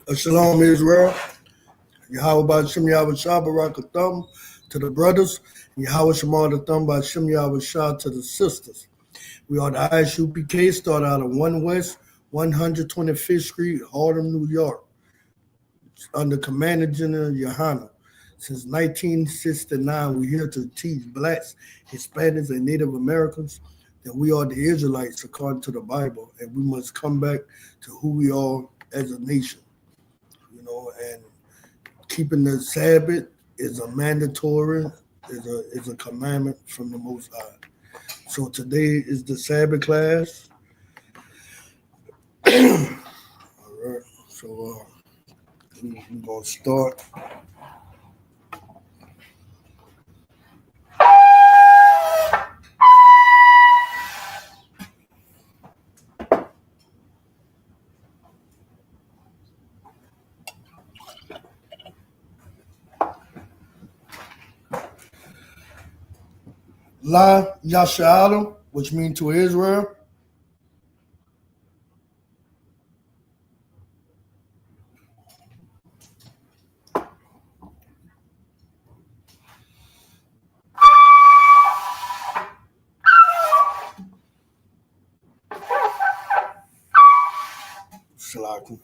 Shalom Israel. Yahweh by Shem Yahweh Shah Barakatham to the brothers. Yahweh Shemar the Thumb by Shem Yahweh Shah to the sisters. We are the ISUPK, start out of 1 West, 125th Street, Harlem, New York, under Commander General Yohana. Since 1969, we're here to teach blacks, Hispanics, and Native Americans that we are the Israelites according to the Bible, and we must come back to who we are as a nation. And keeping the Sabbath is a mandatory, is a commandment from the Most High. So today is the Sabbath class. All right, so we're gonna start. La Yasha'alu, which means to Israel. Salaku.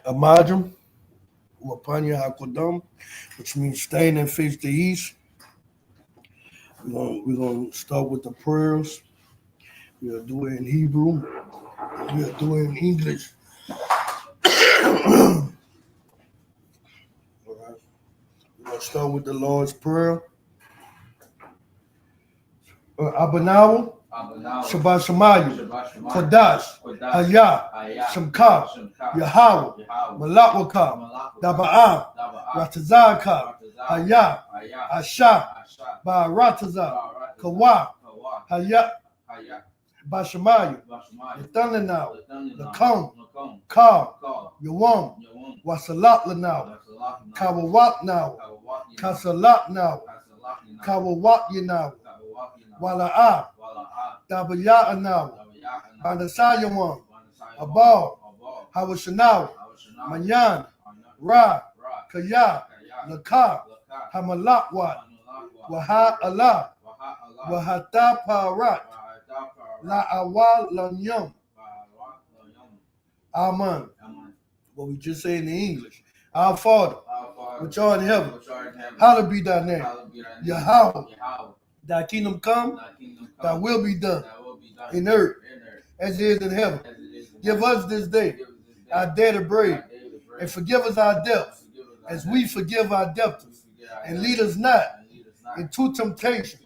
Amajim, Wapanya Hakodam, which means stand and face the east. We're gonna start with the prayers. We'll do it in Hebrew. We'll do it in English. All right. We're gonna start with the Lord's Prayer. Abanawa, Shabbat Shemayim, Kodash, Hayah, Shemka, Yahweh, Malakwaka, Daba'ah, Ratazaka, Hayah, Asha, Ba'arataza, Kawa, Hayah, Bashamayim, Yathananaw, Lakom, Ka, Yawam, Wasalat Lanaw, Kawawat now, Kasalat now, Kawawat Yanaw, Wala'ah, Dabayah now, Banasayawam, Abal, Hawashanaw, Manyan, Ra, Kaya, Laka, Hamalakwat, Waha Allah, Wahata Parat, La Awal Lanyam. Amen. What we just say in the English. Our Father, which art in heaven, hallowed be thy name. Yahweh, thy kingdom come, thy will be done in earth as it is in heaven. Give us this day our daily bread, and forgive us our debts as we forgive our debtors. And lead us not into temptation,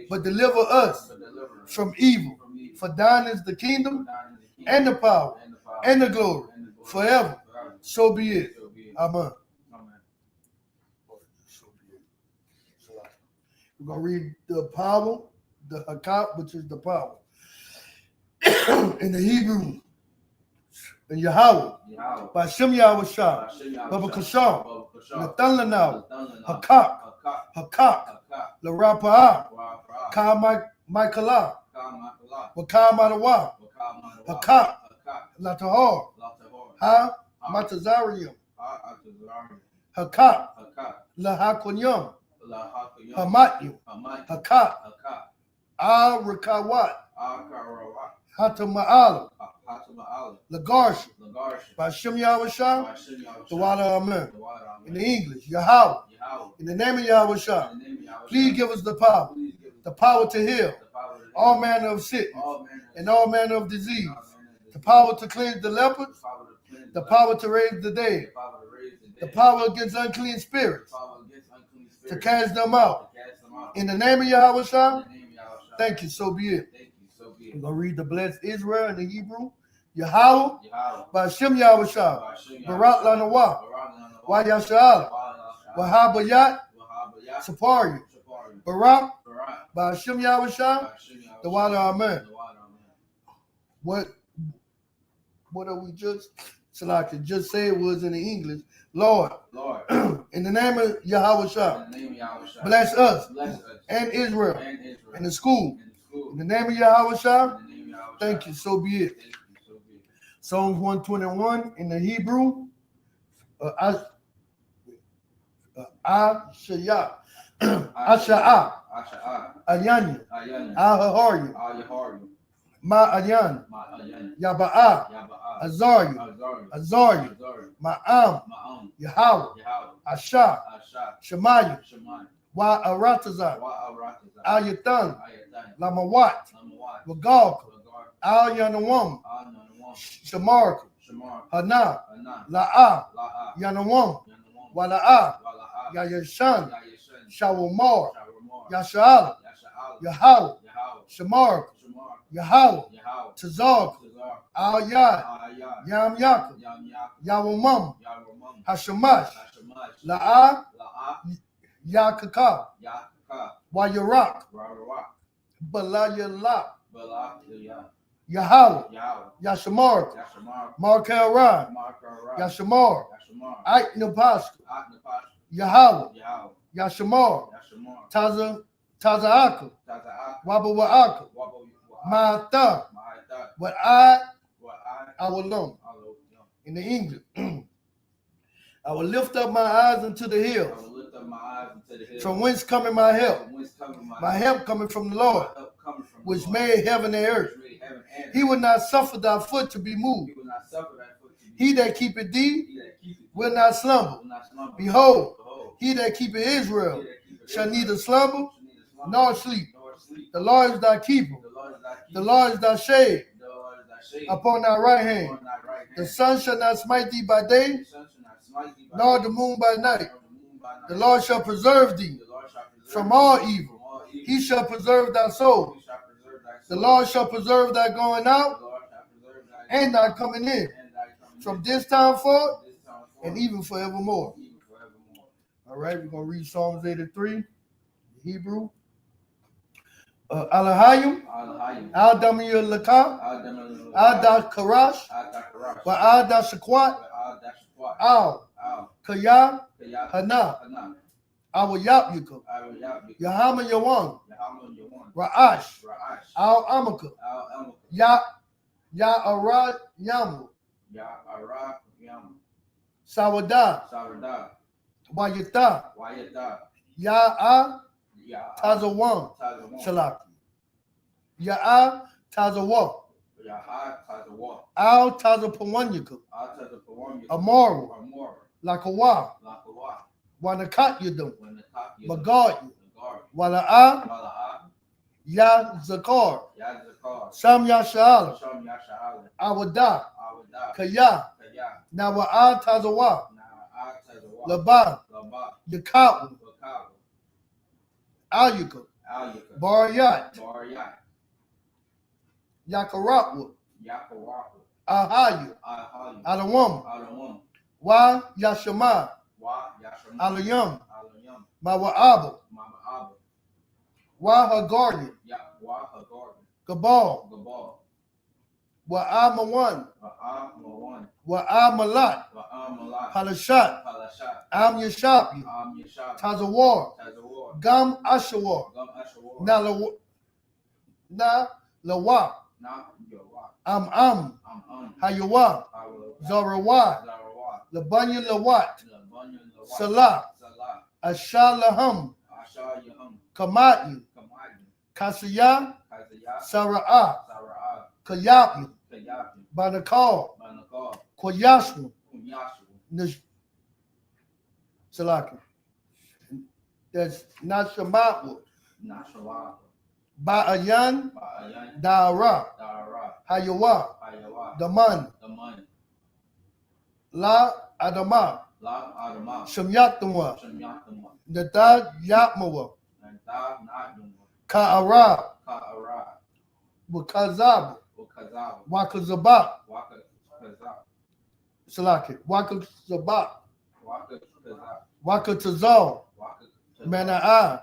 but deliver us from evil. For thine is the kingdom and the power and the glory forever. So be it. Amen. We're going to read the power, the Hakat, which is the power. In the Hebrew, in Yahweh, by Shem Yahweh Shah, Baba Kasham, Nathan Lanaw, Hakak, La Rapa'ah, Ka Michaela, Wakam Madawa, Hakak, Latahar, Ha Matazarium, Hakak, La Hakunyam, Hamatyu, Hakak, Al Rakawat, Hatama'ala, Lagarsha, by Shem Yahweh Shah, the water Amen. In the English, Yahweh, in the name of Yahweh Shah, please give us the power to heal all manner of sickness and all manner of disease, the power to cleanse the lepers, the power to raise the dead, the power against unclean spirits, to cast them out. In the name of Yahweh Shah, thank you, so be it. I'm going to read the blessed Israel in the Hebrew. Yahweh, by Shem Yahweh Shah, Barak Lanawa, Wa Yasha'ala, Wahabayat, Sapari, Barak, by Shem Yahweh Shah, the water Amen. What are we just say it was in the English? Lord, in the name of Yahweh Shah, bless us and Israel and the school. In the name of Yahweh Shah, thank you, so be it. Psalms 121 in the Hebrew. Ashaya, Asha'a, Ayanya, Ahahari, Ma'ayan, Yaba'a, Azari, Ma'am, Yahweh, Asha, Shemaya, Wa Aratazar, Ayatan, Lamawat, Wagal, Al Yanawam, Shamark, Hana, La'a, Yanawam, Wala'a, Yayashan, Shawamar, Yasha'al, Yahweh, Shamark, Yahweh, Tazark, Al Yad, Yam Yaakov, Yawamam, Hashamash, La'a, Yakaka, Wayarak, Balayalak, Yahweh, Yashamar, Markel Rod, Yashamar, Ike Napaska, Yahweh, Yashamar, Tazaaka, Wabawaaka, Ma'ata, what I will know. In the English, I will lift up my eyes unto the hills. From whence cometh my help? My help coming from the Lord, which made heaven and earth. He will not suffer thy foot to be moved. He that keepeth thee will not slumber. Behold, he that keepeth Israel shall neither slumber nor sleep. The Lord is thy keeper. The Lord is thy shade upon thy right hand. The sun shall not smite thee by day, nor the moon by night. The Lord shall preserve thee from all evil. He shall preserve thy soul. The Lord shall preserve thy going out and thy coming in from this time forth and even forevermore. All right, we're going to read Psalms 83, Hebrew. Alahayim, Al Damiyah Lakah, Al Da Karash, Wa Al Da Shakwat, Al Kaya Hana, Al Yapyuka, Yahama Yawan, Ra'ash, Al Amaka, Ya Arad Yamu, Sawada, Wayata, Ya'a Tazawan, Shalaki, Ya'a Tazawa, Al Tazapawanyaka, Amaru, Lakawa, Wanakat Yadum, Magad, Wala'a, Ya Zakar, Sam Yasha'ala, Awada, Kaya, Nawa'a Tazawa, Laban, Yakawa, Alyuka, Barayat, Yakaratwa, Ahayu, Alawam, Wa Yashama, Alayam, Mawa'abu, Wa Hagardi, Gabal, Wa'amawan, Wa'amalat, Palashat, Am Yashapi, Tazawar, Gam Ashawar, Na Lawa, Am, Hayawa, Zarawa, Labanya Lawat, Salah, Ashalaham, Kamati, Kasaya, Sara'ah, Kayapi, Banakal, Koyashmu, Salaki. That's Nashamatwa, Ba'ayan, Dara, Hayawa, Daman, La Adama, Shamyatamwa, Nadad Yatmawa, Ka'ara, Wakazab, Wakazabak, Salaki, Wakazabak, Wakatazal, Mana'a,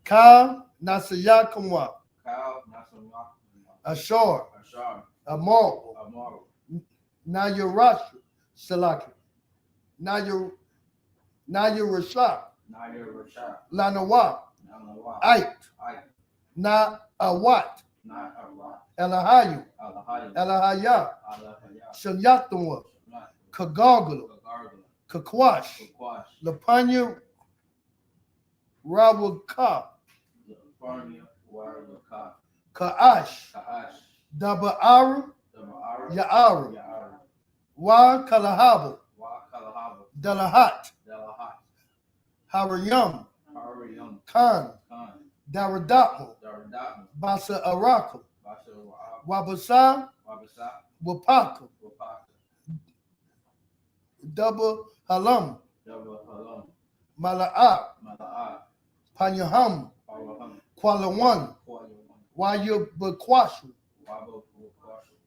Ka Nasayakamwa, Ashar, Amar, Nayarash, Salaki, Nayarashak, Lanawa, Ait, Na Awat, Elahayu, Elahaya, Shanyatamwa, Kagagala, Kakwash, Lapanya Rawaka, Kaash, Daba'aru, Ya'aru, Wa Kalahaba, Dalahat, Harayam, Khan, Daradapmo, Basa Arako, Wabasa, Wapaka, Double Halam, Mala'at, Panyaham, Kualawan, Wayabakwashu,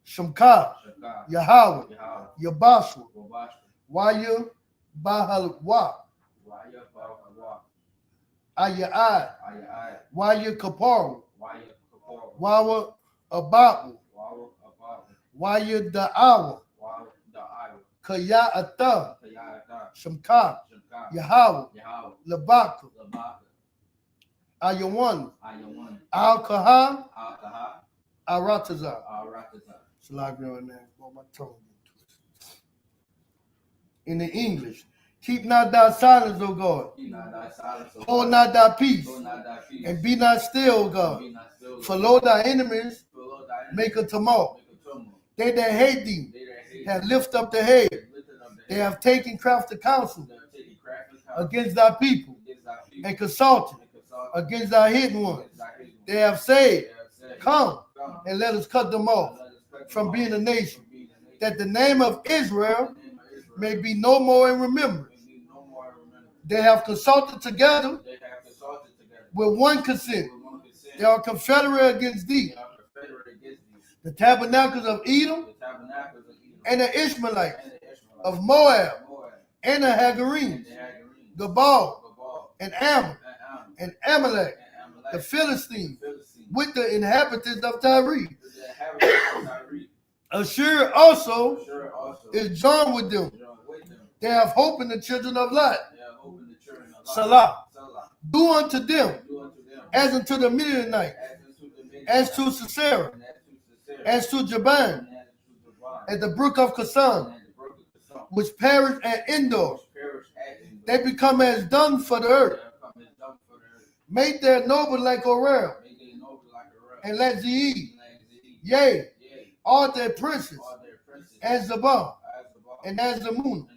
Shamka, Yahweh, Yabashu, Waya Bahalwa, Ayai, Waya Kaparu, Wawa Ababu, Waya Da'awa, Kaya Ata, Shamka, Yahweh, Labaka, Ayawan, Al-Kaha, Arataza. In the English, keep not thy silence, O God. Hold not thy peace, and be not still, O God. For lo, thy enemies make a tumult. They that hate thee have lifted up the head. They have taken crafty counsel against thy people, and consulted against thy hidden ones. They have said, come, and let us cut them off from being a nation, that the name of Israel may be no more in remembrance. They have consulted together with one consent. They are confederate against thee. The tabernacles of Edom and the Ishmaelites of Moab and the Hagarenes, Gabal and Ammon and Amalek, the Philistines, with the inhabitants of Tyre. Ashur also is joined with them. They have hope in the children of Lot. Salah. Do unto them as unto the Midianites, as to Sisera, as to Jabin, at the brook of Kasan, which perish at Endor. They become as dung for the earth. Make their noble like Orel, and let Zeed, yea, all their princes, as Zabah, and as the moon,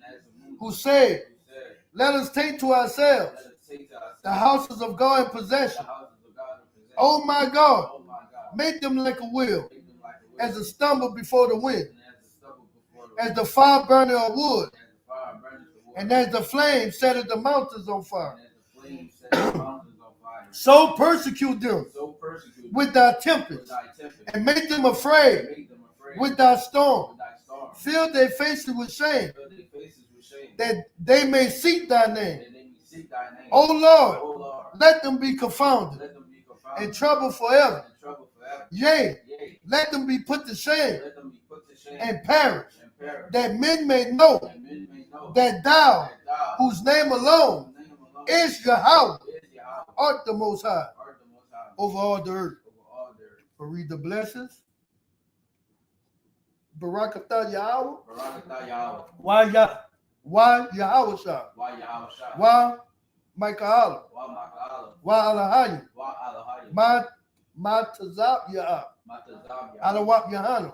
who said, let us take to ourselves the houses of God in possession. Oh my God, make them like a wheel, as a stumble before the wind, as the fire burning of wood, and as the flame setteth the mountains on fire. So persecute them with thy tempest, and make them afraid with thy storm. Fill their faces with shame, that they may seek thy name. O Lord, let them be confounded and troubled forever. Yea, let them be put to shame and perish, that men may know that thou, whose name alone is Yahweh, art the Most High over all the earth. But read the blessings. Barakatah Yahweh. Why Yahweh Shah? Why Michael? Why Alahayim? Ma Tazab Yah. Alawap Yahanu.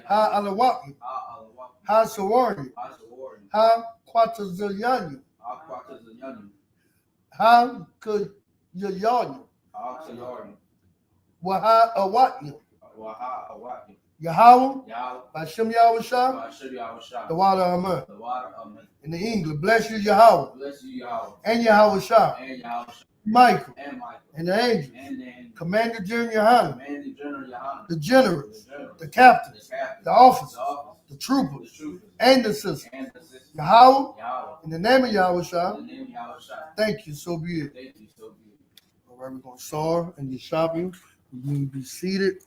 Ha Alawap. Ha Sawari. Ha Quatazilyanyu. Ha Kuyayanu. Waha Awatyu. Yahweh, Bashem Yahweh Shah, the water Amen. In the English, bless you, Yahweh, and Yahweh Shah, Michael, and the angels, Commander General Yohanan, the generals, the captains, the officers, the troopers, and the sisters. Yahweh, in the name of Yahweh Shah, thank you, so be it. All right, we're going to soar and Yeshab you. We're going to be seated.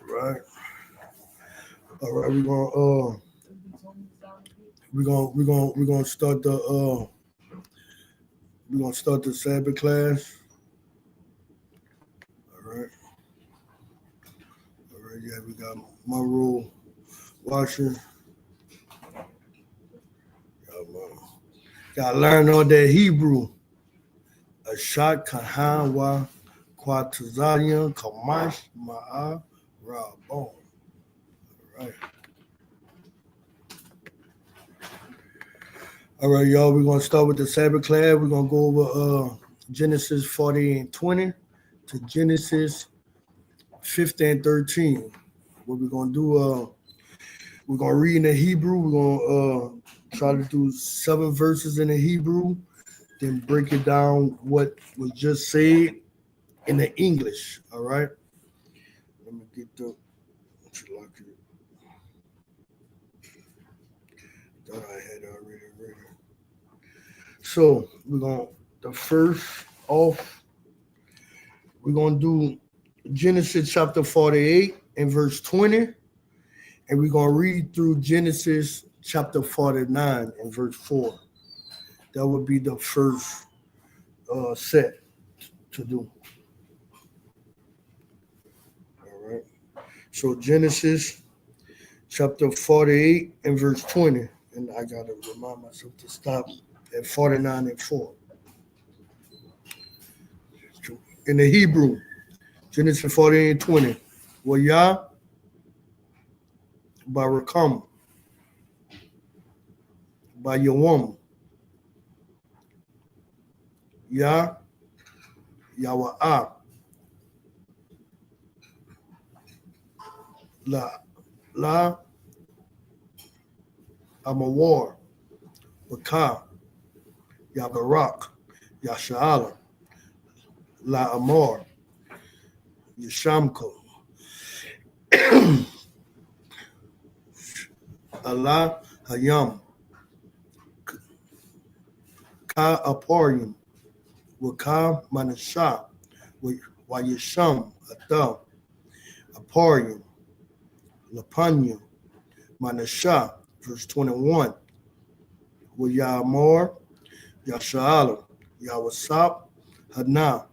Right. All right, we're gonna start the We're going to start the Sabbath class. All right. All right, yeah, we got my rule watching. Got to learn all that Hebrew. Ashak Kahanwa Kwatazalian Kamash Ma'a Rabon. All right. All right, y'all. We're going to start with the Sabbath class. We're going to go over Genesis 40 and 20 to Genesis 15 and 13. What we're going to do, we're going to read in the Hebrew. We're going to try to do 7 verses in the Hebrew, then break it down what was just said in the English. All right. Let me get the. Thought I had already read it. So we're going to first off. We're going to do Genesis chapter 48 and verse 20. And we're going to read through Genesis chapter 49 and verse 4. That would be the first set to do. All right. So Genesis chapter 48 and verse 20. And I got to remind myself to stop at 49 and 4. In the Hebrew, Genesis 48 and 20. Wayah Barakam by Yawam. Ya Yawa'ah. La Amawar. Bakah. Yabarak. Yasha'ala. La Amor. Yashamko. Allah Hayam. Ka Aporium. Waka Manasha. Wayasham. Atham. Aporium. Lapanya. Manasha. Verse 21. Wayamor. Yasha'ala. Yawasap. Hana.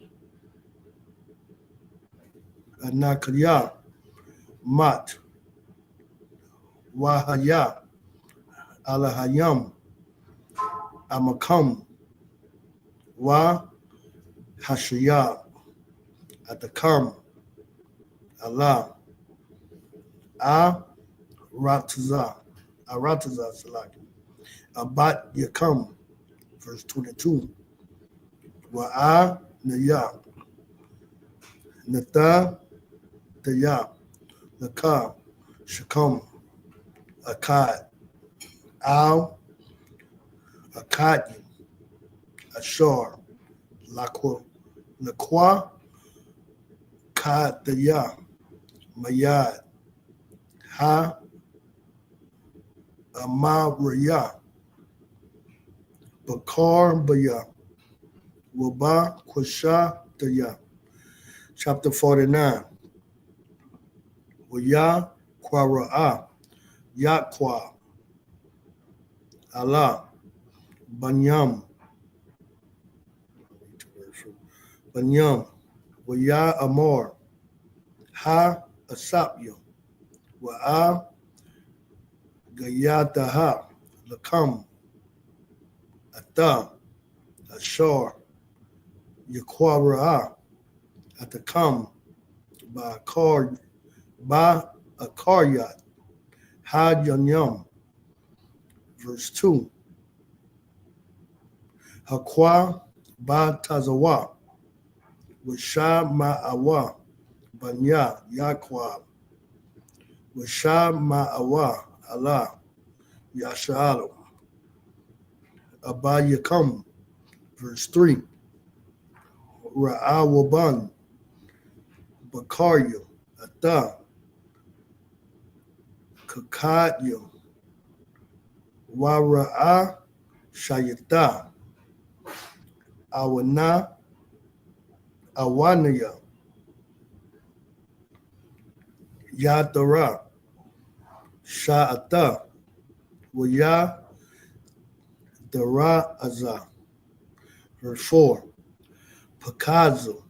Anakaya. Mat. Wahaya. Alahayam. Amakam. Wa Hashaya. Atakam. Allah. Arataza. Arataza Salaki. Abat Yakam. Verse 22. Wa Naya. Natha Taya. Laka. Shakam. Akkad. Al. Akkad. Ashar. Lakwa. Kadaya. Mayad. Ha. Amaraya. Bakar Baya. Waba Kwasha Daya. Chapter 49. Waya Kwara'a. Yakwa. Allah. Banyam. Banyam. Waya Amor. Ha Asapya. Wa'a Gayataha. Lakam. Ata. Ashar. Yakwara'a. Atakam. Ba Akaryat. Had Yanyam. Verse 2. Hakwa Ba Tazawa. Washa Ma'awa. Banya Yakwa. Washa Ma'awa. Allah. Yasha'alu. Abba Yakam. Verse 3. Ra'awaban. Bakarya. Ata. Kakadya. Wara'a Shayata. Awana. Awanaya. Yadara. Sha'ata. Waya Dara Azah. Verse 4. Pakazo,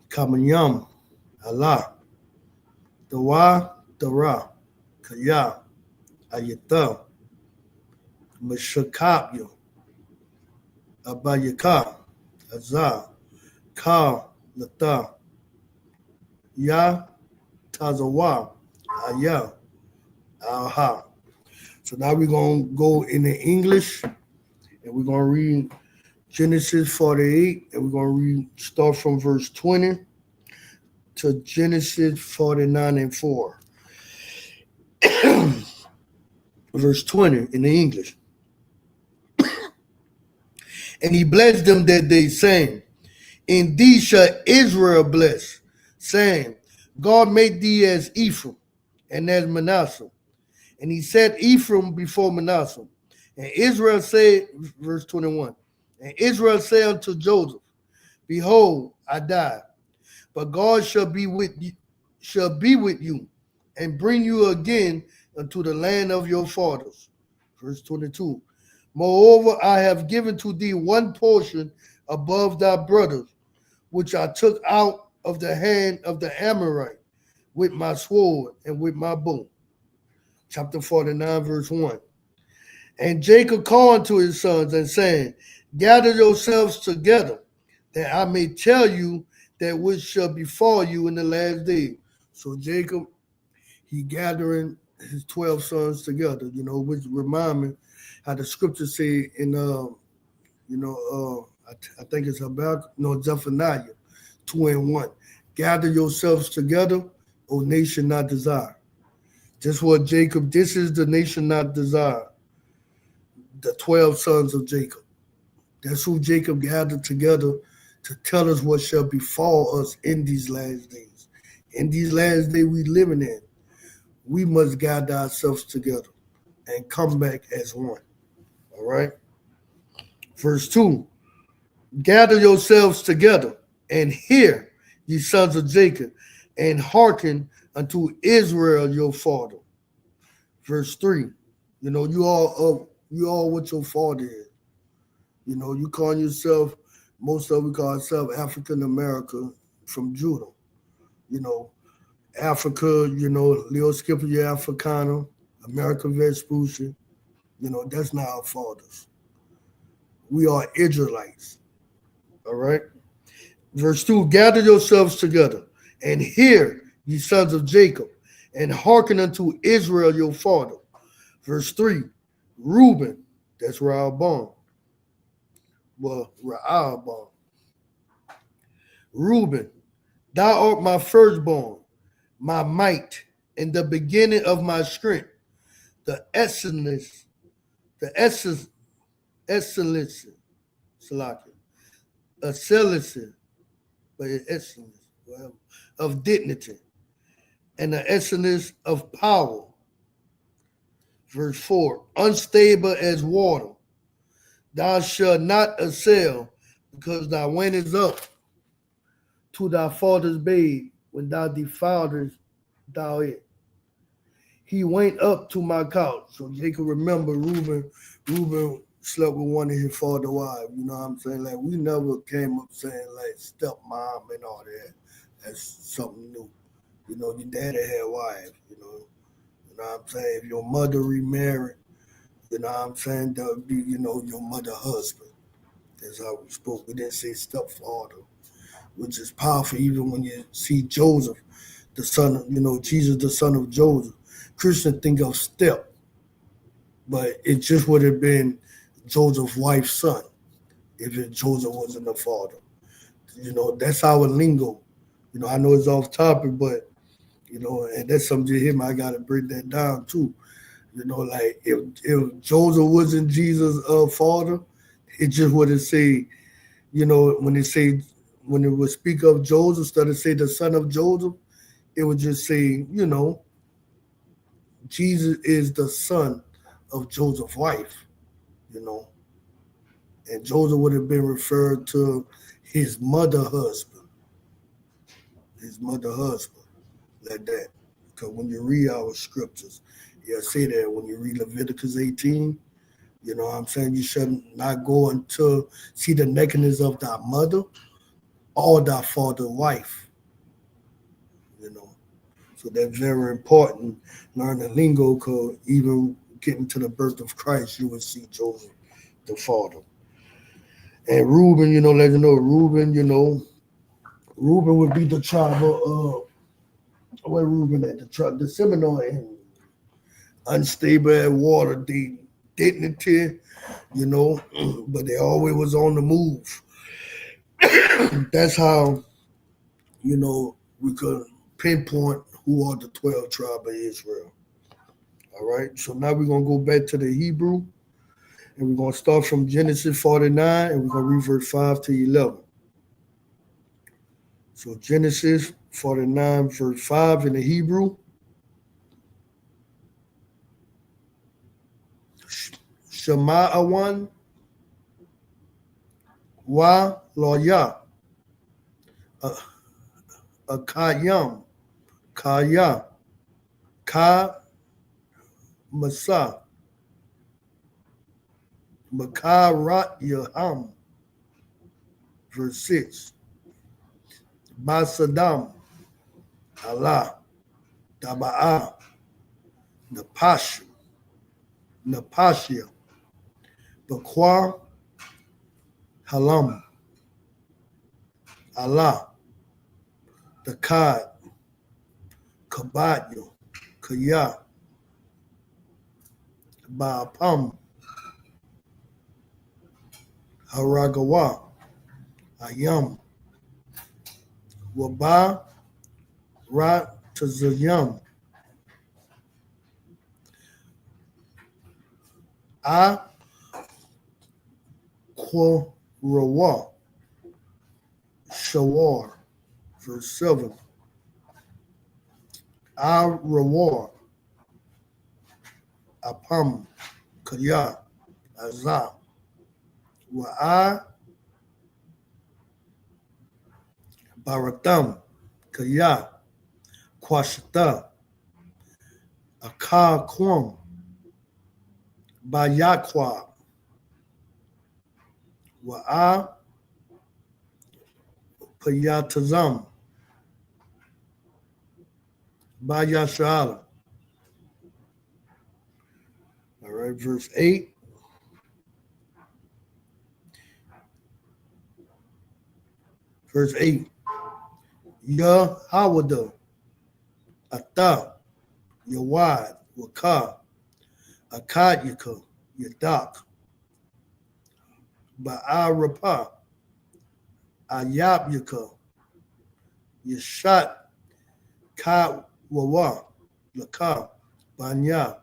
Kamanyam, Allah, Dawa, Dara, Kaya, Ayata, Mashakabya, Abayaka, Azar, Ka, Lata, Ya, Tazawa, Aya, Aha. So now we're going to go in the English and we're going to read Genesis 48 and we're going to start from verse 20 to Genesis 49 and 4. Verse 20 in the English. And he blessed them that day, saying, Indeed shall Israel bless, saying, God make thee as Ephraim and as Manasseh. And he set Ephraim before Manasseh. And Israel said, verse 21, and Israel said unto Joseph, Behold, I die, but God shall be with you, and bring you again unto the land of your fathers. Verse 22. Moreover, I have given to thee one portion above thy brothers, which I took out of the hand of the Amorite with my sword and with my bow. Chapter 49, verse 1. And Jacob called to his sons and saying, Gather yourselves together, that I may tell you that which shall befall you in the last day. So Jacob, he gathering his 12 sons together, which remind me how the scriptures say in, I think it's Zephaniah 2 and 1. Gather yourselves together, O nation not desired. Just what Jacob, this is the nation not desired. The 12 sons of Jacob. That's who Jacob gathered together to tell us what shall befall us in these last days. In these last days we living in, we must gather ourselves together and come back as one. All right? Verse 2. Gather yourselves together and hear, ye sons of Jacob, and hearken unto Israel your father. Verse 3. You all what your father is. You call yourself, most of we call ourselves African American from Judah. Africa, Leo Scipio Africana, American Vespucci. That's not our fathers. We are Israelites. All right? Verse 2, gather yourselves together and hear, ye sons of Jacob, and hearken unto Israel your father. Verse 3, Reuben, that's Rehoboam. Well, Rehoboam. Reuben, thou art my firstborn, my might, and the beginning of my strength, the excellence, of dignity, and the excellence of power. Verse 4, unstable as water. Thou shalt not assail, because thy wind is up to thy father's bed when thou defilest thou it. He went up to my couch. So Jacob remember Reuben slept with one of his father's wives. You know what I'm saying? Like, we never came up saying like stepmom and all that. That's something new. Your daddy had wives, You know what I'm saying? If your mother remarried, you know what I'm saying, that would be, your mother husband. That's how we spoke. We didn't say stepfather, which is powerful even when you see Joseph, the son of, Jesus, the son of Joseph. Christians think of step, but it just would have been Joseph's wife's son if Joseph wasn't the father. That's our lingo. I know it's off topic, but, and that's something to him, I got to break that down too. Like if Joseph wasn't Jesus' father, it just would have say, when it would speak of Joseph, instead of say the son of Joseph, it would just say, Jesus is the son of Joseph's wife, and Joseph would have been referred to his mother husband, like that. Because when you read our scriptures, say that when you read Leviticus 18, You know what I'm saying? You should not go until see the nakedness of thy mother or thy father's wife. You know, so that's very important. Learn the lingo, because even getting to the birth of Christ, you will see Joseph, the father. And Reuben, let you know, Reuben would be the tribe of where Reuben at? The tribe, the Seminole, and unstable at water, they dignity, but they always was on the move. That's how, we could pinpoint who are the 12 tribes of Israel. All right. So now we're going to go back to the Hebrew, and we're going to start from Genesis 49, and we're going to read verse 5 to 11. So Genesis 49, verse 5 in the Hebrew. Shema awan wa loya akayam kaya ka masa makarat yaham. Verse 6. Basadam Allah Taba'a Napashia Bakwa Halam Allah Dakad Kabatyo Kaya Ba'apam Haragawa Ayam Waba Rat Tazayam A Rawa Shawar. Verse 7. A Rawar Apam Kaya Azam Wa'a Baratam Kaya Kwashata Aka Kwam Bayakwa Wa'a Payatazam Bayashala. All right, verse 8. Verse 8. Ya Hawada Ata Yawad Waka Akadyaka Yadak Ba'arapa Ayabyaka Yashat Ka Wawa Laka Banya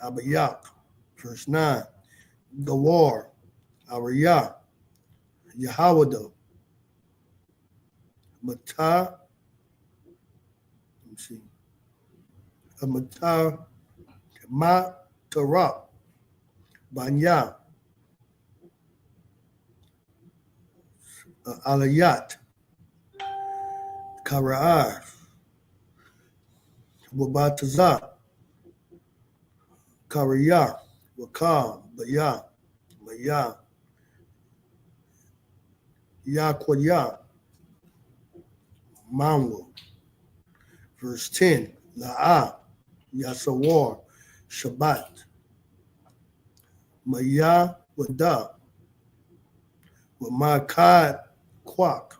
Abayak. Verse 9. Gawar Araya Yahawada Mata. Let me see. Mata Matarap Banya Alayat Kara'ar Wabataza Karaya Wakam Baya Maya Yakwaya Manwa. Verse 10. La'a Yasawar Shabbat Maya Wada Wamakad Kwak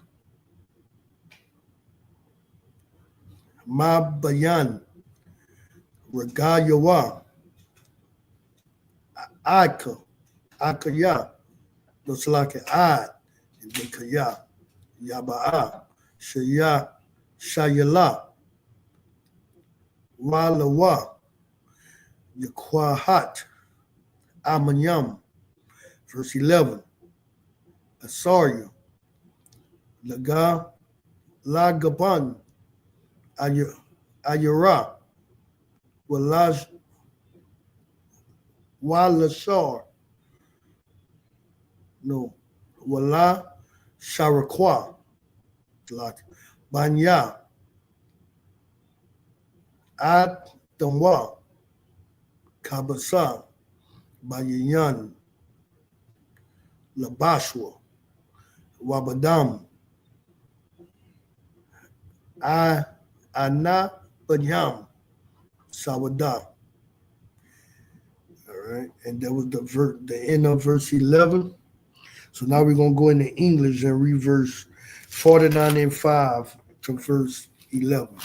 Ma Bayan Regayawa Akaya looks like an Ad and then Kaya Yaba'a Shayala Walawa Yakwahat Amanyam. Verse 11. Asarya Lagaban Ayara Walashar. No. Wala Sharakwa. Banya Ad Damwa Kabasa Bayan, Labashwa, Wabadam, Ana Banyam, Sawada. All right, and that was the end of verse 11. So now we're gonna go into English and read verse 49 and 5 to verse 11. All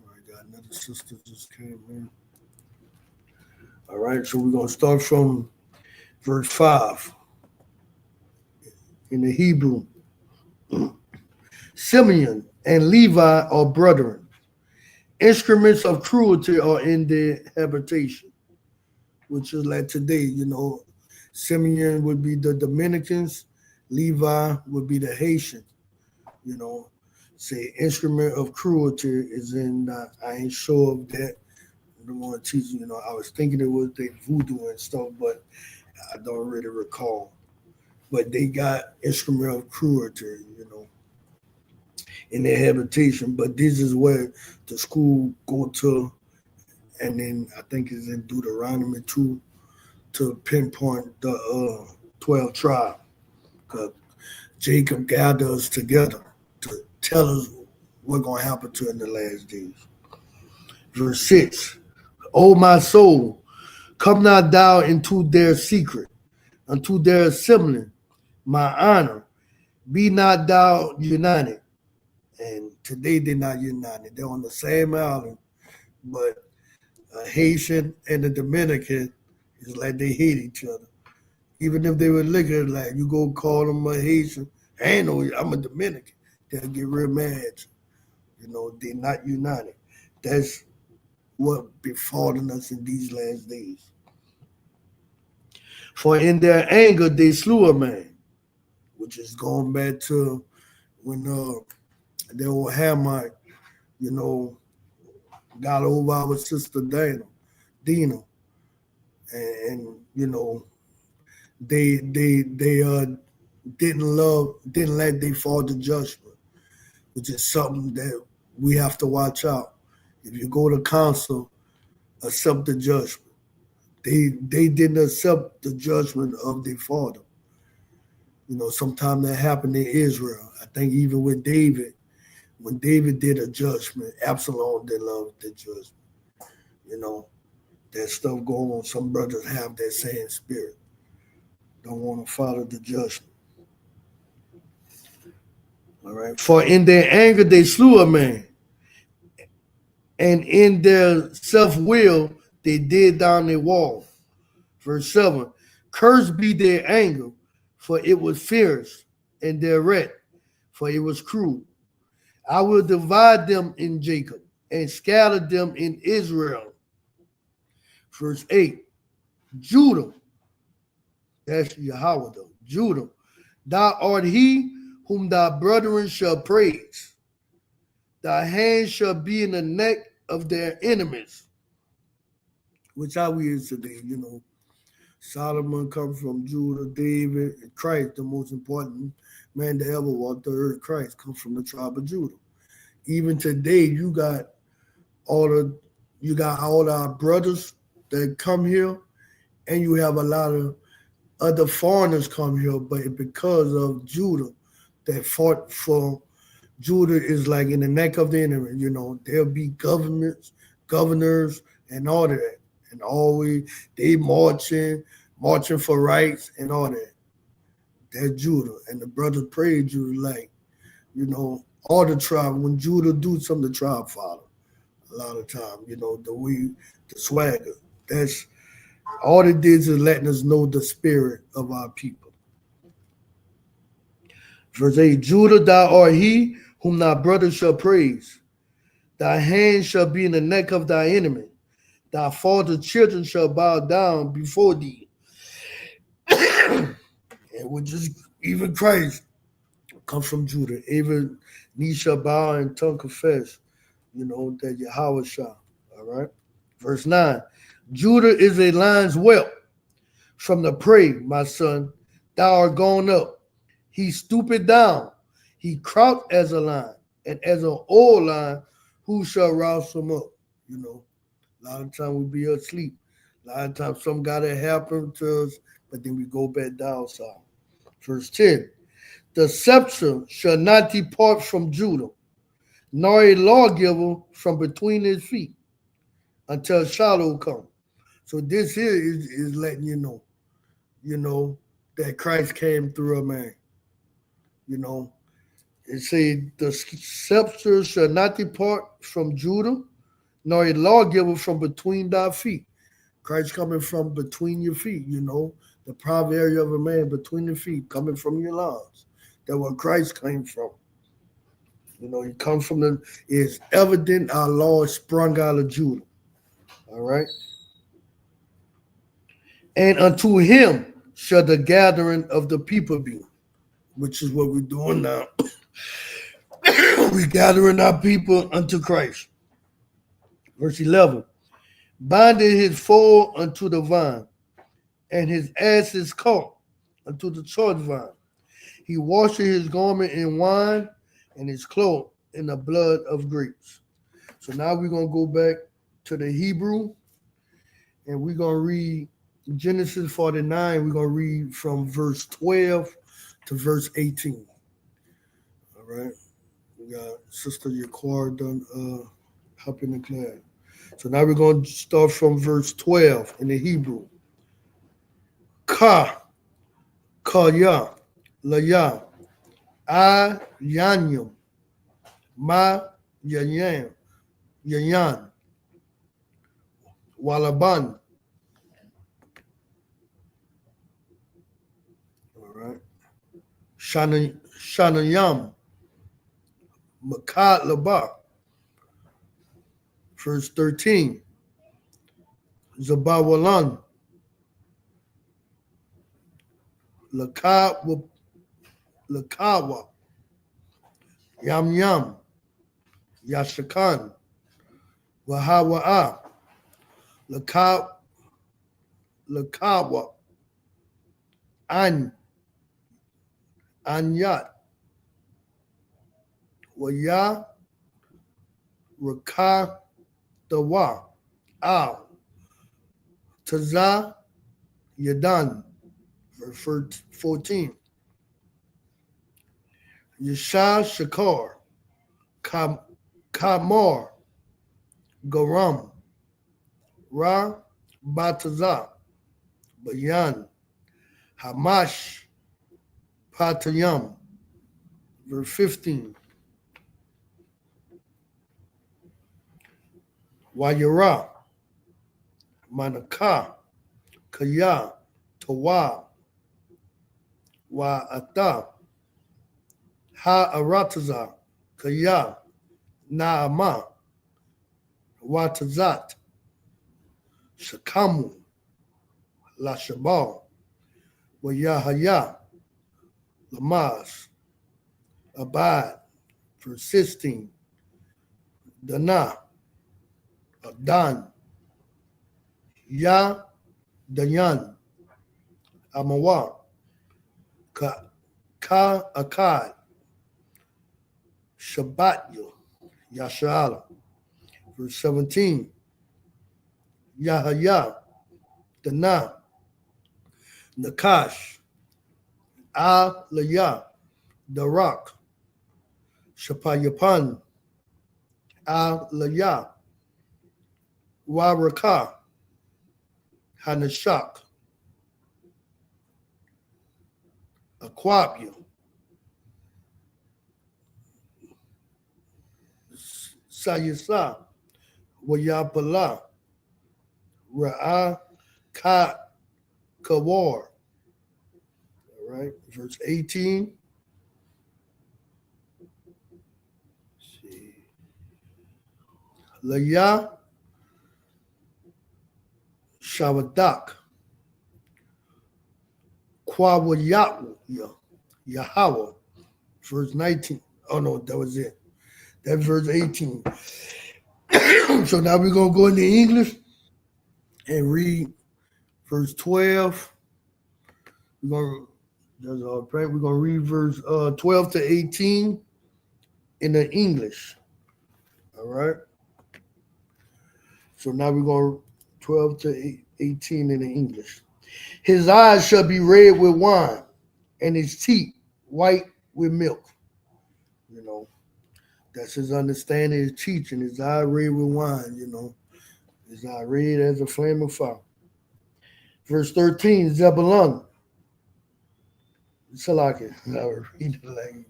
right, got another sister just came in. All right, so we're gonna start from verse 5 in the Hebrew. Simeon and Levi are brethren. Instruments of cruelty are in their habitation, which is like today, Simeon would be the Dominicans, Levi would be the Haitian, say instrument of cruelty is in, I ain't sure of that. I don't want to teach you, I was thinking it was the voodoo and stuff, but I don't really recall. But they got instrument of cruelty, in their habitation. But this is where the school go to, and then I think it's in Deuteronomy 2 to pinpoint the 12 tribes. Because Jacob gathered us together to tell us what's going to happen to in the last days. Verse 6, O my soul, come not thou into their secret, unto their assembly, my honor, be not thou united. And today they're not united. They're on the same island, but a Haitian and a Dominican is like they hate each other. Even if they were looking like you go call them a Haitian, I ain't know I'm a Dominican. They'll get real mad. They're not united. That's what befallen us in these last days. For in their anger they slew a man, which is going back to when the old Hamite, got over our sister Dina, and they didn't let they fall to judgment, which is something that we have to watch out. If you go to council, accept the judgment. They didn't accept the judgment of their father. Sometimes that happened in Israel. I think even with David, when David did a judgment, Absalom didn't love the judgment. That stuff going on. Some brothers have that same spirit. Don't want to follow the judgment. All right. For in their anger they slew a man, and in their self-will they did down their wall. Verse 7, cursed be their anger, for it was fierce, and their wrath, for it was cruel. I will divide them in Jacob, and scatter them in Israel. Verse 8, Judah, that's Yahweh though, Judah, thou art he whom thy brethren shall praise. Thy hand shall be in the neck of their enemies. Which how we is today, Solomon comes from Judah, David, and Christ, the most important man to ever walk the earth. Christ comes from the tribe of Judah. Even today, you got all our brothers that come here, and you have a lot of other foreigners come here, but because of Judah that fought for Judah is like in the neck of the enemy, there'll be governors, and all that. And always they marching for rights and all that. That's Judah. And the brothers prayed Judah like, all the tribe, when Judah do something, the tribe follow. A lot of time, the swagger. That's all it did is letting us know the spirit of our people. Verse 8, Judah, thou art he whom thy brothers shall praise. Thy hand shall be in the neck of thy enemy. Thy father's children shall bow down before thee. And which is even Christ comes from Judah. Even knee shall bow and tongue confess, that Yahweh shall. All right. Verse 9. Judah is a lion's whelp from the prey, my son. Thou art gone up. He stoopeth down. He crouched as a lion, and as an old lion, who shall rouse him up? A lot of time we be asleep. A lot of times some gotta happen to us, but then we go back down south. Verse 10. The scepter shall not depart from Judah, nor a lawgiver from between his feet, until Shiloh come. So this here is letting you know, that Christ came through a man. You know, it say the scepter shall not depart from Judah, nor a lawgiver from between thy feet. Christ coming from between your feet, the private area of a man between the feet, coming from your loins. That's where Christ came from. He comes from it's evident our Lord sprung out of Judah. All right. And unto him shall the gathering of the people be, which is what we're doing now. We're gathering our people unto Christ. Verse 11. Binding his foal unto the vine, and his ass's colt unto the choice vine. He washed his garment in wine, and his cloak in the blood of grapes. So now we're going to go back to the Hebrew, and we're going to read Genesis 49. We're going to read from verse 12 to verse 18. All right. We got Sister Yaquar done helping the class. So now we're going to start from verse 12 in the Hebrew. Ka, ya, laya, a, yanyum, ma, yanyan, walaban. All right. Shanayam, makat laba. Verse 13. Zabawalan, lakawa, yam, yashakan, wahawa'a, lakawa, anyat, waya, rakadawa, al, taza, yadan. Verse 14. Yeshah Shakar, Kamar, Garam, Ra, Bataza, Bayan, Hamash, Patayam. Verse 15. Wayara, Manaka, Kaya, Tawa, Wa'ata, Ha'arataza, Kaya, Naama, Watazat, Shakamu, Lashabal, Wayahaya, Lamaz, Abad, verse 16, Dana, Adan, Ya, Dayan, Amawa, Ka Akad, Shabbatya, Yashala, verse 17, Yahaya, Dana, Nakash, Alaya, Darak, Shapayapan, Alaya, Waraka, Hanashak, Aquabia, Sayasa, Wayapala, Ra'a, Kawar. All right, verse 18. Let's see. Laya, Shawadak, Kwawayat, Yahweh, verse 19. Oh no, that was it. That's verse 18. So now we're going to go into English and read verse 12. We're going to read verse 12 to 18 in the English. All right. So now we're going 12 to 18 in the English. His eyes shall be red with wine, and his teeth white with milk. You know, that's his understanding, his teaching. His eye red with wine, His eye red as a flame of fire. Verse 13, Zebulun. Salaki, I will read the language.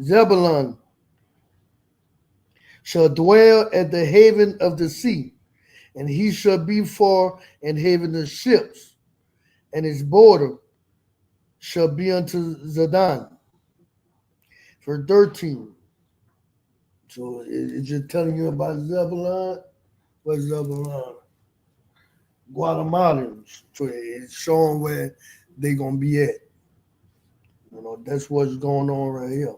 Zebulun shall dwell at the haven of the sea, and he shall be for an haven of ships, and his border shall be unto Zidon. Verse 13. So it's just telling you about Zebulun. What's Zebulun? Guatemalans. So it's showing where they're going to be at. That's what's going on right here.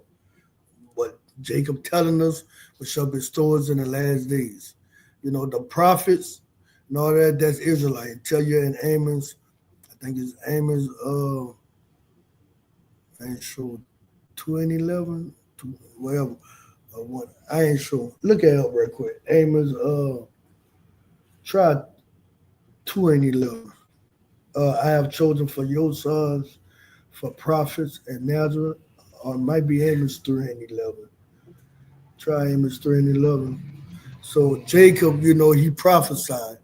But Jacob telling us what shall bestow us in the last days. The prophets and all that, that's Israelite. It tell you in Amos, I think it's Amos, I ain't sure, 2 and 11, whatever. What, I ain't sure. Look at it up real quick. Amos, try 2 and 11. I have chosen for your sons for prophets and Nazareth, or it might be Amos 3 and 11. Try Amos 3 and 11. So Jacob, he prophesied.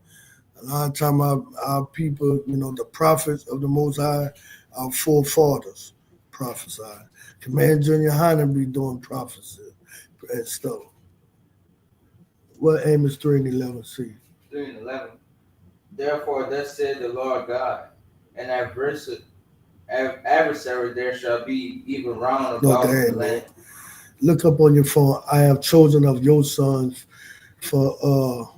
A lot of time our people, the prophets of the Most High, our forefathers prophesied. Command Junior Hannah be doing prophecy and stuff. What Amos 3 and 11 see? 3 and 11. Therefore, thus said the Lord God, an adversary there shall be even round about the land. Look up on your phone. I have chosen of your sons for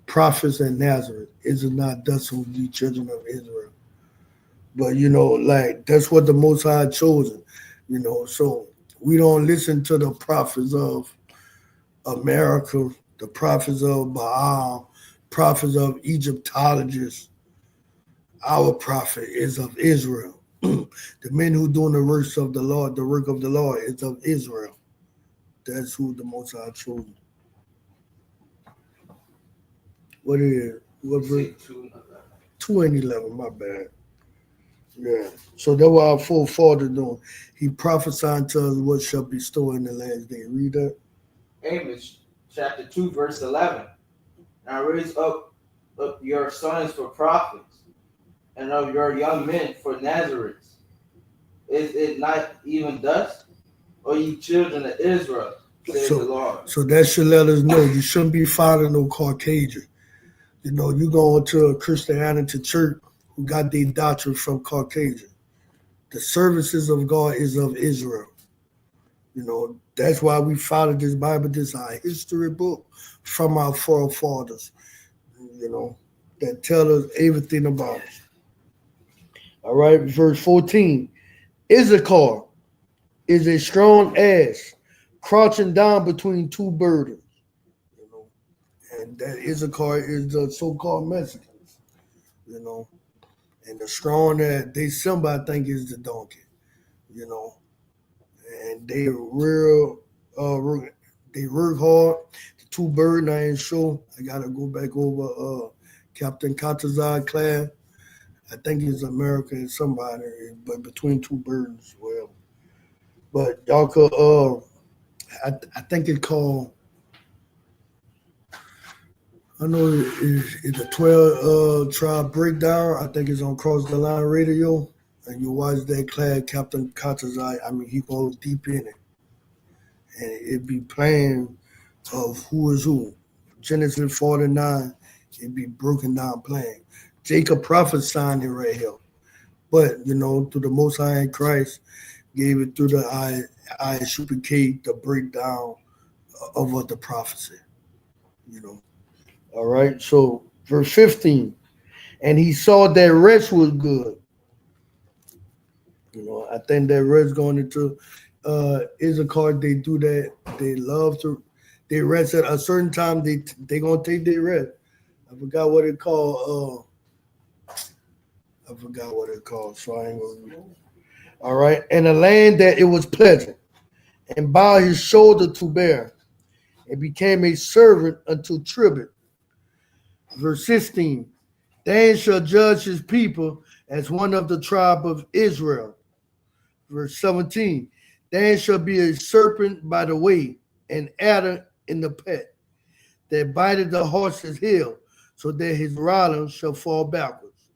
prophets and Nazareth. Is it not thus who the children of Israel? But that's what the Most High chosen. So we don't listen to the prophets of America, the prophets of Baal, prophets of Egyptologists. Our prophet is of Israel. The men who doing the works of the Lord, the work of the Lord is of Israel. That's who the Most High chosen. What is it? What verse? 2 and 11, my bad. Yeah. So that's what our forefather doing. He prophesied to us what shall bestow in the last day. Read that. Amos chapter 2, verse 11. Now raise up your sons for prophets, and of your young men for Nazarites. Is it not even thus, O ye children of Israel, says the Lord? So that should let us know you shouldn't be following no Caucasian. You go into a Christianity church who got their doctrine from Caucasian. The services of God is of Israel. That's why we follow this Bible, this our history book from our forefathers, that tell us everything about us. All right, verse 14. Issachar is a strong ass crouching down between two burdens. And that Issachar is the so-called Mexicans, and the strong that they somebody think is the donkey, and they real they work hard. The two birds, I ain't sure. I gotta go back over Captain Katazar class. I think he's American somebody, but between two birds as well. But y'all could I think it's called, I know it's a 12 tribe breakdown. I think it's on Cross the Line Radio. And you watch that class, Captain Katazai. He goes deep in it. And it be playing of who is who. Genesis 49, it be broken down playing. Jacob prophesied it right here. But, through the Most High in Christ, gave it through the ISUPK, the breakdown of what the prophecy. All right, so verse 15. And he saw that rest was good. I think that rest going into Issachar, they do that. They love to, they rest at a certain time. They gonna take their rest. I forgot what it called. So I ain't gonna read it. All right, and a land that it was pleasant, and bowed his shoulder to bear, and became a servant unto tribute. Verse 16. Dan shall judge his people as one of the tribe of Israel. Verse 17. Dan shall be a serpent by the way, an adder in the pit, that biteth the horse's heel, so that his rider shall fall backwards.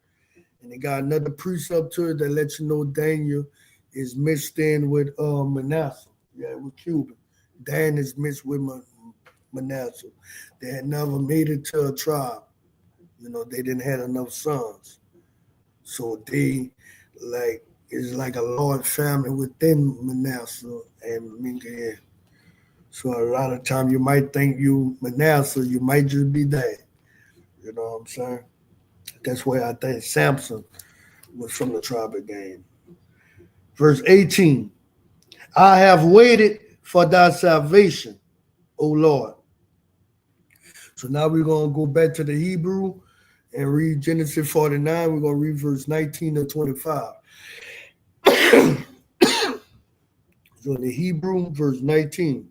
And they got another precept to it that lets you know Daniel is mixed in with Manasseh. Yeah, with Cuban. Dan is mixed with Manasseh. They had never made it to a tribe. You know, they didn't have enough sons. So they it's like a large family within Manasseh and Minka. So a lot of time you might think you Manasseh, you might just be that. You know what I'm saying? That's where I think Samson was from the tribe of Dan. Verse 18. I have waited for thy salvation, O Lord. So now we're going to go back to the Hebrew and read Genesis 49. We're going to read verse 19 to 25. So in the Hebrew, verse 19.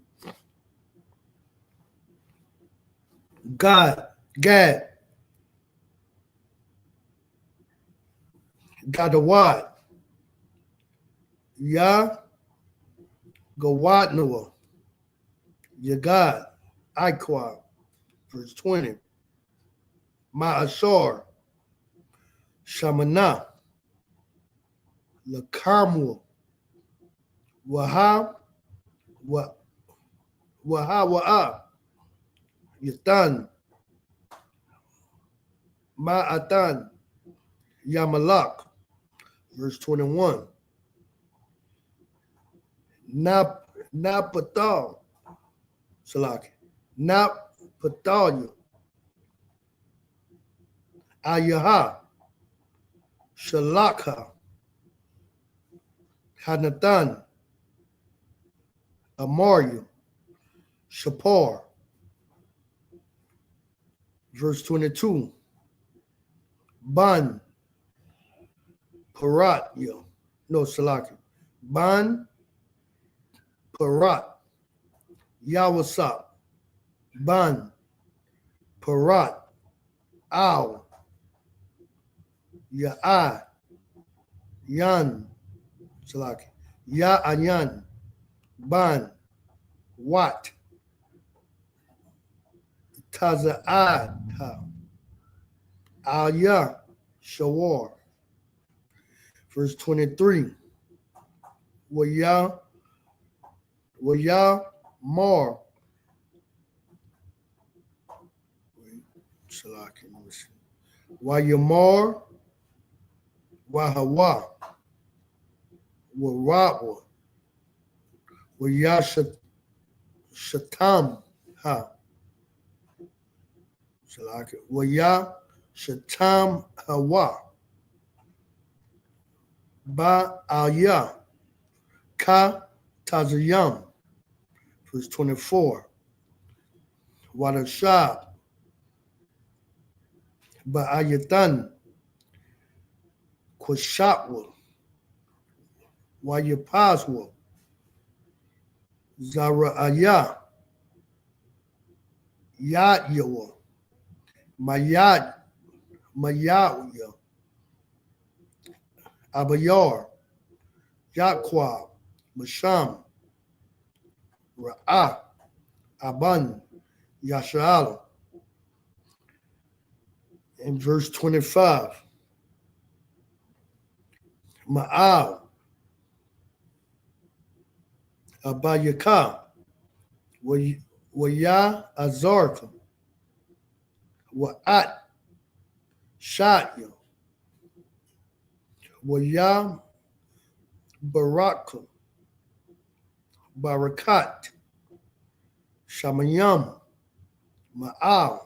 Gad, Gadawad, Yah, Gawadnoah, Yagad, Iqua, verse 20. Ma'ashar, Shamanah, Lakarmul, Wahab, Wahawa'ah, Yatan, Ma'atan, Yamalak, verse 21. Napatal, Salaki, Napatalia, Ayaha, Shalakha, Hanathan, Amaria, Shapar, verse 22. Ban, Parat, Salaki, Ban, Parat, Yawasap, Ban, Parat, Aw, Ya'a, Yan, Salaki, Ya'ayan, Ban, Wat, Taza'ad, Al-Ya, Shawar. Verse 23. Waya Mar. Wayamar, Wahawa, Warawwa, Wayashatam, Ha. Waya Shatam Hawa. Ba Alya Ka Tazayam. Verse 24. Wadashab Ba Ayatan Kwashatwa Wayapazwa Zara Aya Yadyawa Mayadya Abayar Yaqua Masham Ra'ah Aban Yasha'ala. In verse 25, Ma'al Abayaka Waya Azarta Wa'at Shatya Waya Baraka Barakat Shamayam Ma'al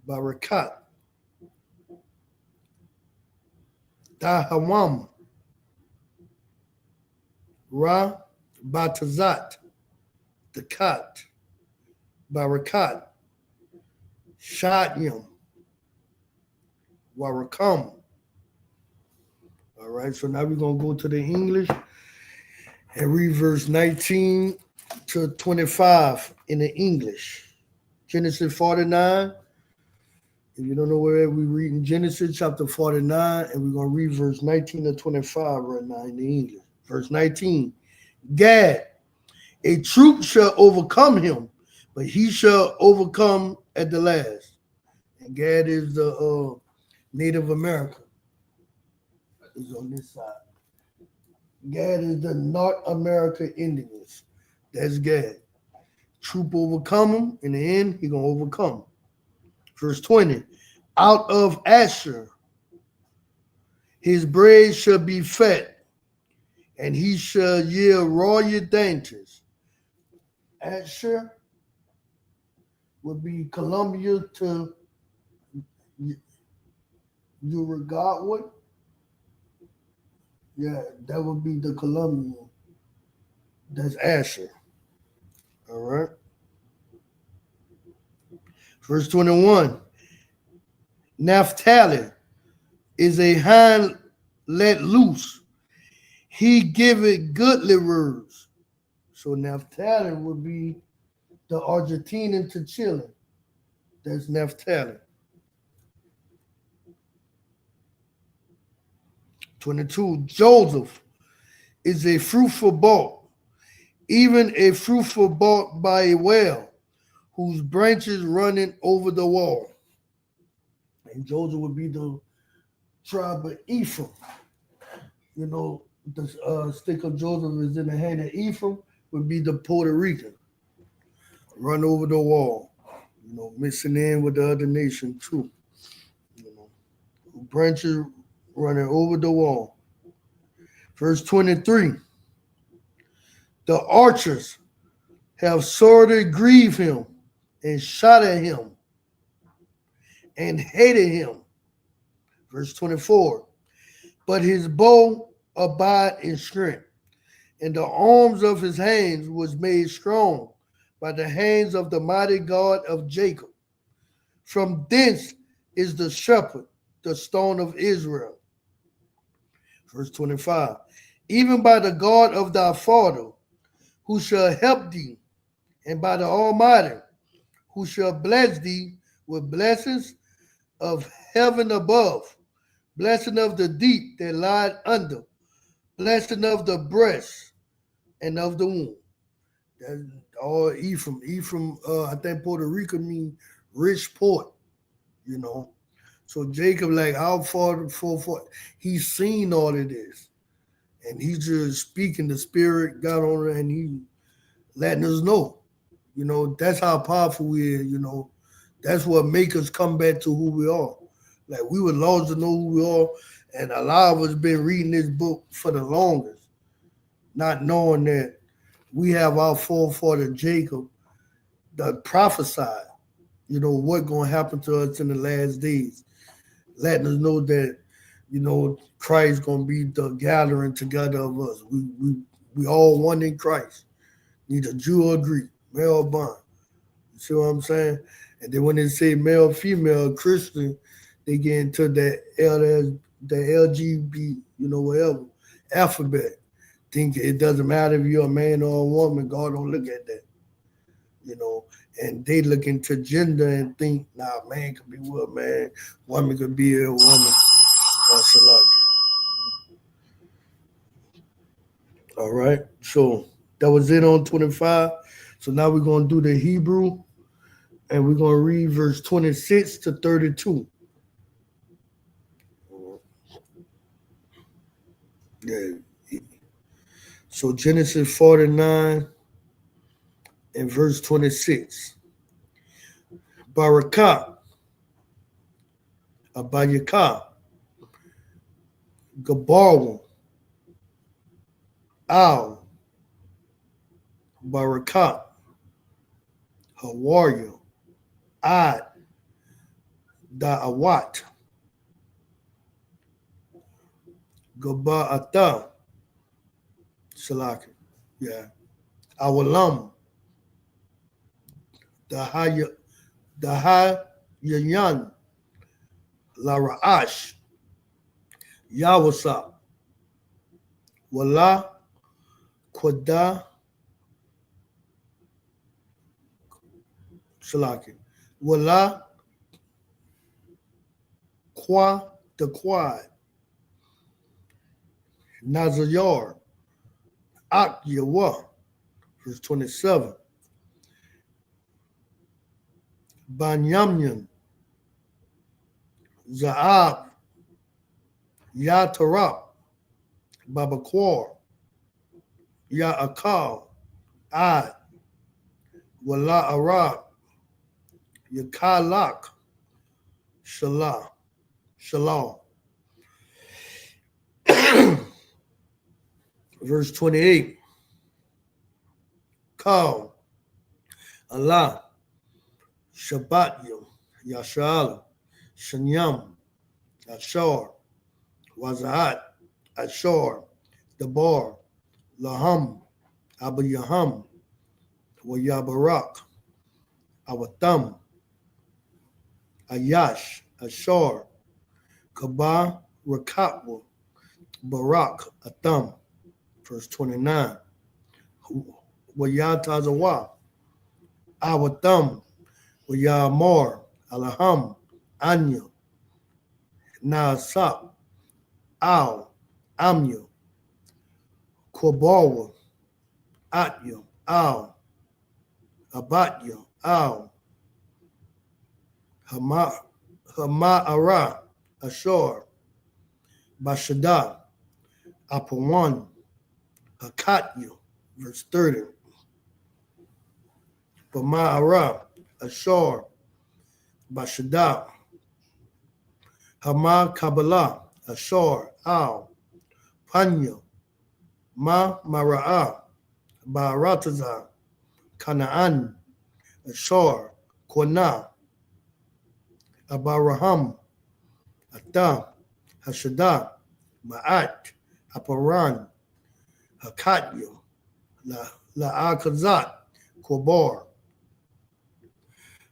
Barakat Dahawam Ra Batazat Dakat Barakat Shatyam Warakam. All right, so now we're going to go to the English and read verse 19 to 25 in the English. Genesis 49 If you don't know where we read in Genesis chapter 49, and we're going to read verse 19 to 25 right now in the English. Verse 19, Gad, a troop shall overcome him, but he shall overcome at the last. And Gad is the Native American. Is on this side. Gad is the North America Indians. That's Gad. Troop overcome him. In the end, he going to overcome. Verse 20, out of Asher, his bread shall be fat, and he shall yield royal dainties. Asher would be Columbia to Uruguay. Yeah, that would be the Colombian. That's Asher. All right. Verse 21. Naphtali is a hind let loose. He giveth goodly words. So Naphtali would be the Argentinian to Chile. That's Naphtali. 22. Joseph is a fruitful bulk, even a fruitful bulk by a well, whose branches running over the wall. And Joseph would be the tribe of Ephraim. You know, the stick of Joseph is in the hand of Ephraim, would be the Puerto Rican. Run over the wall, you know, mixing in with the other nation too. You know, branches running over the wall. Verse 23. The archers have sorely grieved him and shot at him and hated him. Verse 24. But his bow abide in strength, and the arms of his hands was made strong by the hands of the mighty God of Jacob. From thence is the shepherd, the stone of Israel. Verse 25. Even by the God of thy father, who shall help thee, and by the Almighty, who shall bless thee with blessings of heaven above, blessing of the deep that lieth under, blessing of the breast and of the womb. That's all Ephraim. Ephraim, I think Puerto Rico means rich port, you know. So Jacob, like our father, he's seen all of this. And he's just speaking, the spirit got on it, and he letting us know. You know, that's how powerful we are, you know. That's what makes us come back to who we are. Like, we were lost to know who we are, and a lot of us been reading this book for the longest, not knowing that we have our forefather Jacob that prophesied, you know, what's going to happen to us in the last days, letting us know that, you know, Christ going to be the gathering together of us. We all one in Christ, neither Jew or Greek, male or bond. You see what I'm saying? And then when they say male, female, Christian, they get into the LGBT, you know, whatever, alphabet. Think it doesn't matter if you're a man or a woman. God don't look at that, you know. And they look into gender and think, nah, man could be with a man, woman could be a woman. All right. So that was it on 25. So now we're going to do the Hebrew, and we're going to read verse 26 to 32. Yeah. So Genesis 49 and verse 26. Barakah, Abayakah, Gabarwa, Al, Barakat, Hawaria, Ad, Da'awat, Gaba'ata, Salaki, yeah, Awalam, Dahayan, Lara'ash, Yawasa, Wala, Quada, Salaki, Wala, the quad, Nazayar, Akyawa, verse 27, Banyamyan, Zaab, Yatarap, Babakwar, Ya'akal, Ad, Wala Arab, Yakalak, Shalom. Verse 28, Kal, Allah, Shabbat Yashal, Shanyam, Ashar, Wazahat, Ashar, Dabar, Laham, Abu Yaham, Wayabarak, Awatam, Ayash, Ashar, Kabah, Rakatwa, Barak, Atham. Verse 29, Wayatazawa, Awatam, Wayamar, Alaham, Anya, Naasap, Al, Amya, Kobawa, Atya, Al, Abatya, Al, Hama'ara, Ashar, Bashada, Apawan, Hakatya, verse 30, Hama'ara, Ashar, Bashada, Hama Kabbalah, Ashar, Al, Panya, Mara'a, Barataza, Canaan, Ashar, Kona, Abaraham, Atam, Hashada, Ma'at, Aparan, Hakatya, La'akazat, Kobar.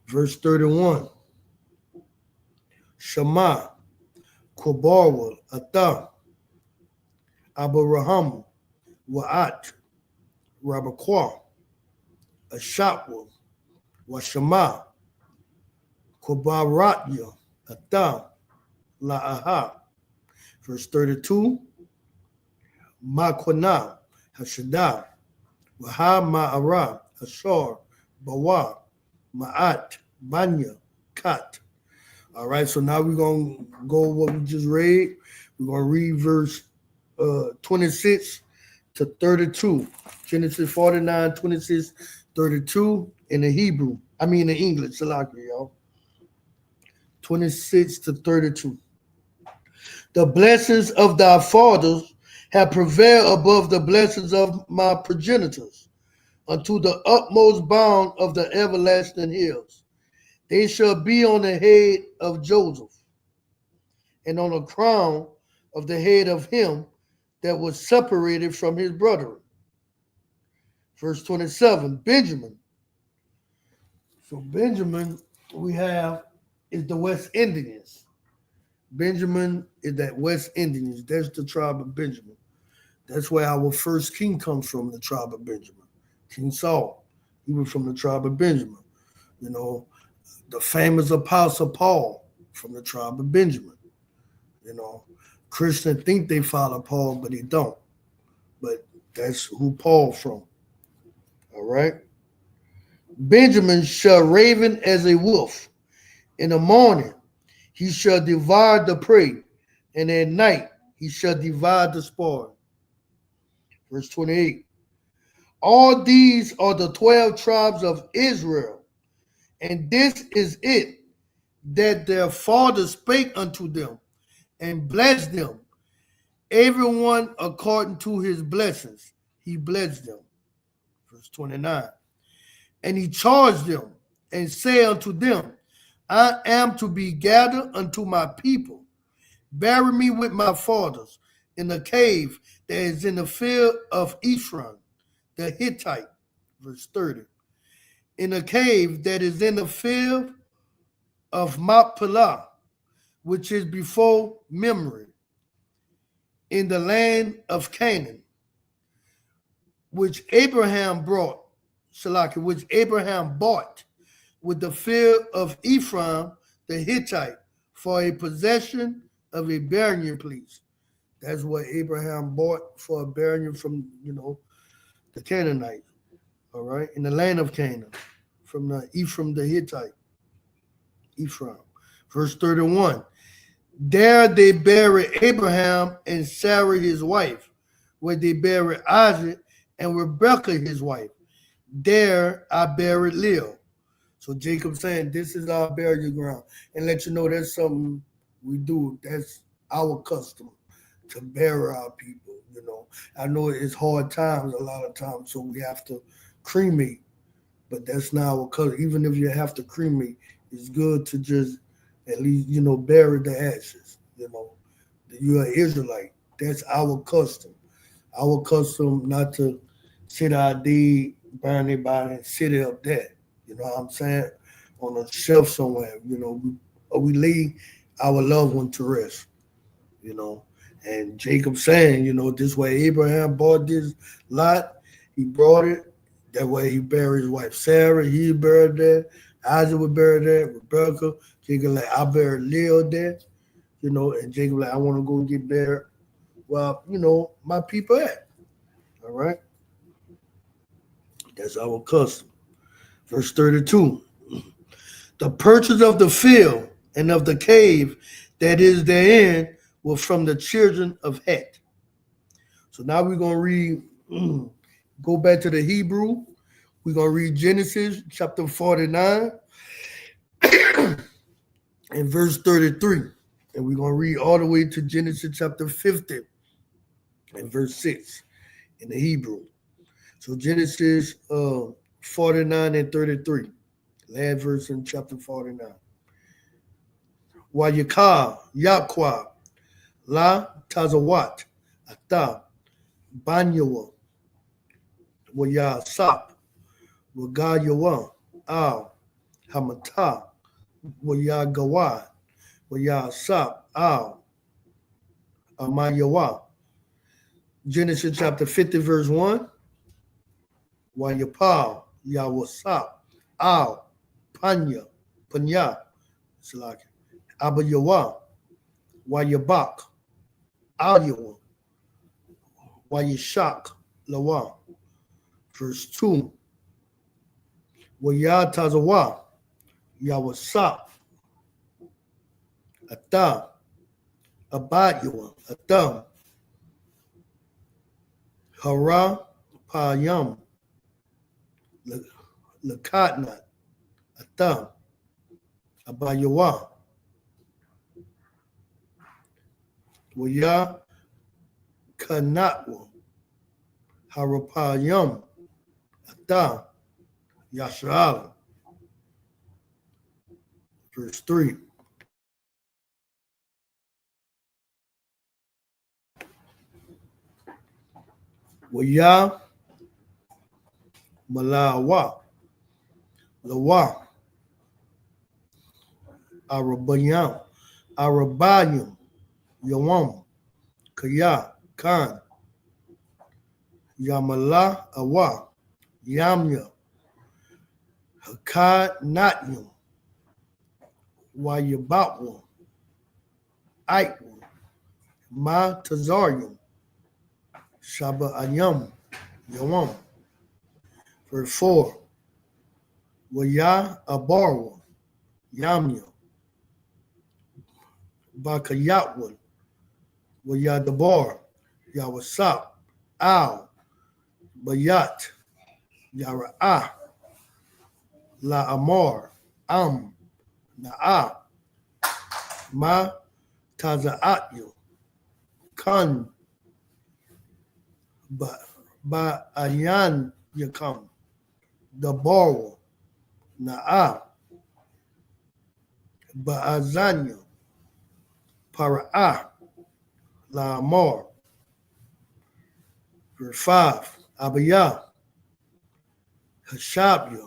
Verse 31, Shema, Kobarwal, Atam, Abaraham, Wa'at, Rabakwa, Ashatwal, Washama, Kobaratya, Atam, La'aha. Verse 32, Makwana, Hashada, Waha Ma'ara, Ashar, Bawa, Ma'at, Banya, Kat. All right, so now we're going to go what we just read. We're going to read verse 26 to 32. Genesis 49, 26, 32 in the Hebrew. I mean in English, Salaki, y'all. 26 to 32. The blessings of thy fathers have prevailed above the blessings of my progenitors unto the utmost bound of the everlasting hills. They shall be on the head of Joseph and on the crown of the head of him that was separated from his brethren. Verse 27, Benjamin. So Benjamin we have is the West Indians. Benjamin is that West Indians. That's the tribe of Benjamin. That's where our first king comes from, the tribe of Benjamin. King Saul. He was from the tribe of Benjamin. You know, the famous apostle Paul from the tribe of Benjamin. You know, Christians think they follow Paul, but they don't. But that's who Paul from. All right. Benjamin shall raven as a wolf. In the morning he shall divide the prey, and at night he shall divide the spoil. Verse 28. All these are the 12 tribes of Israel, and this is it that their father spake unto them and blessed them, everyone according to his blessings. He blessed them. Verse 29. And he charged them and said unto them, I am to be gathered unto my people. Bury me with my fathers in the cave that is in the field of Ephraim, the Hittite. Verse 30. In a cave that is in the field of Machpelah, which is before Mamre, in the land of Canaan, which Abraham bought with the field of Ephraim the Hittite for a possession of a burying place. That's what Abraham bought for a burying from, the Canaanite, all right, in the land of Canaan, from the Ephraim the Hittite, Ephraim. Verse 31. There they buried Abraham and Sarah his wife, where they buried Isaac and Rebekah his wife. There I buried Leah. So Jacob saying, this is our burial ground. And let you know that's something we do. That's our custom, to bury our people, I know it's hard times a lot of times, so we have to cremate. But that's not our custom. Even if you have to cremate, it's good to just at least, bury the ashes. You're an Israelite. That's our custom. Our custom not to sit our deed, burn their body, and sit it up there. You know what I'm saying? On a shelf somewhere, we lay our loved one to rest, And Jacob saying, this way Abraham bought this lot, he brought it. That way he buried his wife Sarah, he buried there. Isaac was buried there, Rebecca. Jacob like, I buried Leah there, and Jacob like, I want to go get buried. Well, my people at. All right. That's our custom. Verse 32. The purchase of the field and of the cave that is therein was from the children of Het. So now we're going to read, go back to the Hebrew. We're going to read Genesis chapter 49 and verse 33. And we're going to read all the way to Genesis chapter 50 and verse 6 in the Hebrew. So Genesis 49 and 33. Last verse in chapter 49. Wayakah, Yaqua, La Tazawat, Ata, Banyawa, Wayasap, Wagayawa, Al, Hamata, Wayagawa, Wayasap, Al, Amayawa. Genesis chapter 50, verse 1. Wayapal, Yawasap, Al, Panya, Abayawa, Wayabak, Alyawa, Wayashak, Lawa. Verse 2. Wayatazawa, Yawasap, Ata, Abayawa, Atam, Hara, Payam, Lakatnat, Atam, Abayawa, Waya Kanatwa, Harapayam, Atam, Yashara. Verse 3. Waya Malawa, Lawa, Arabayam, Arabayam, Yawam, Kaya, Khan, Yamala, Awa, Yamya, Hakad, Natyam, Wayabatwa, Aikwa, Ma Tazarium, Shaba Ayam, Yawam. Verse 4. Waya Abarwa, Yamya, Bakayatwa, Waya Dabar, Yawasap, Al, Bayat, Yara'ah, La Amar, Na'a, Ma Taza'atyo, Kan, Ba Ayan Yakam, Dabar, Na'a, Ba'azanya, Para'ah, La Amar. Verse 5. Abiyah, Hashabya,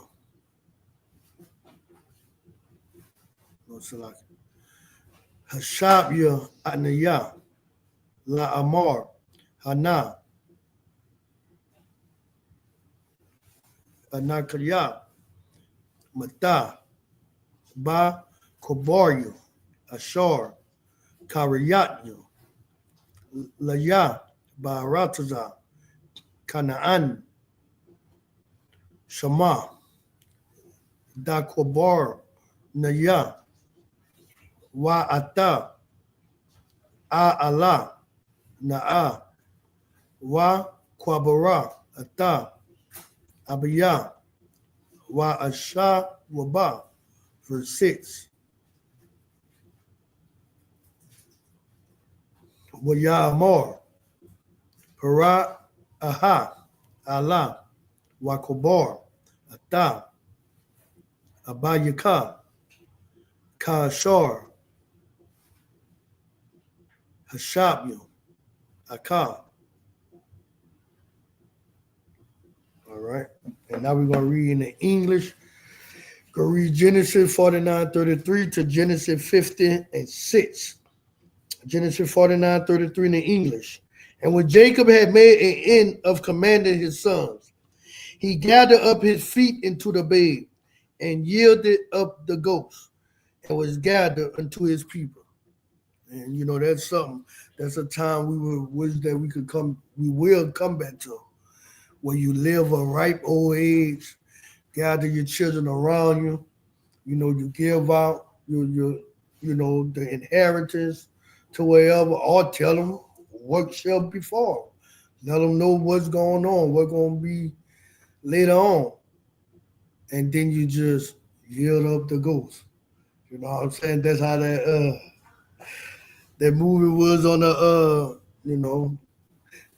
Hashabya Anaya, La Amar, Hana, Anakaya, Mata, Ba Kobarya, Ashar, Kariyatnu, Laya, Barataza, Canaan, Shama, Dakobar, Naya, Wa'ata, A'ala, Na'a, Wa Kwabara, Ata, Abiyah, Wa Asha, Waba, verse 6. Wa Ya'amor, Para, Aha, Allah, Wa Kobar, Ata, Abayaka, Kashar, Hashabyu, Akar. All right. And now we're going to read in the English. Go read Genesis 49:33 to Genesis 50:6. Genesis 49:33 in the English. And when Jacob had made an end of commanding his sons, he gathered up his feet into the bed and yielded up the ghost and was gathered unto his people. And you know, that's something, that's a time we will wish that we will come back to, where you live a ripe old age, gather your children around you, you know, you give out your the inheritance to wherever, or tell them what shall befall. Let them know what's going on, what's going to be later on. And then you just yield up the ghost. You know what I'm saying? That's how that movie was on the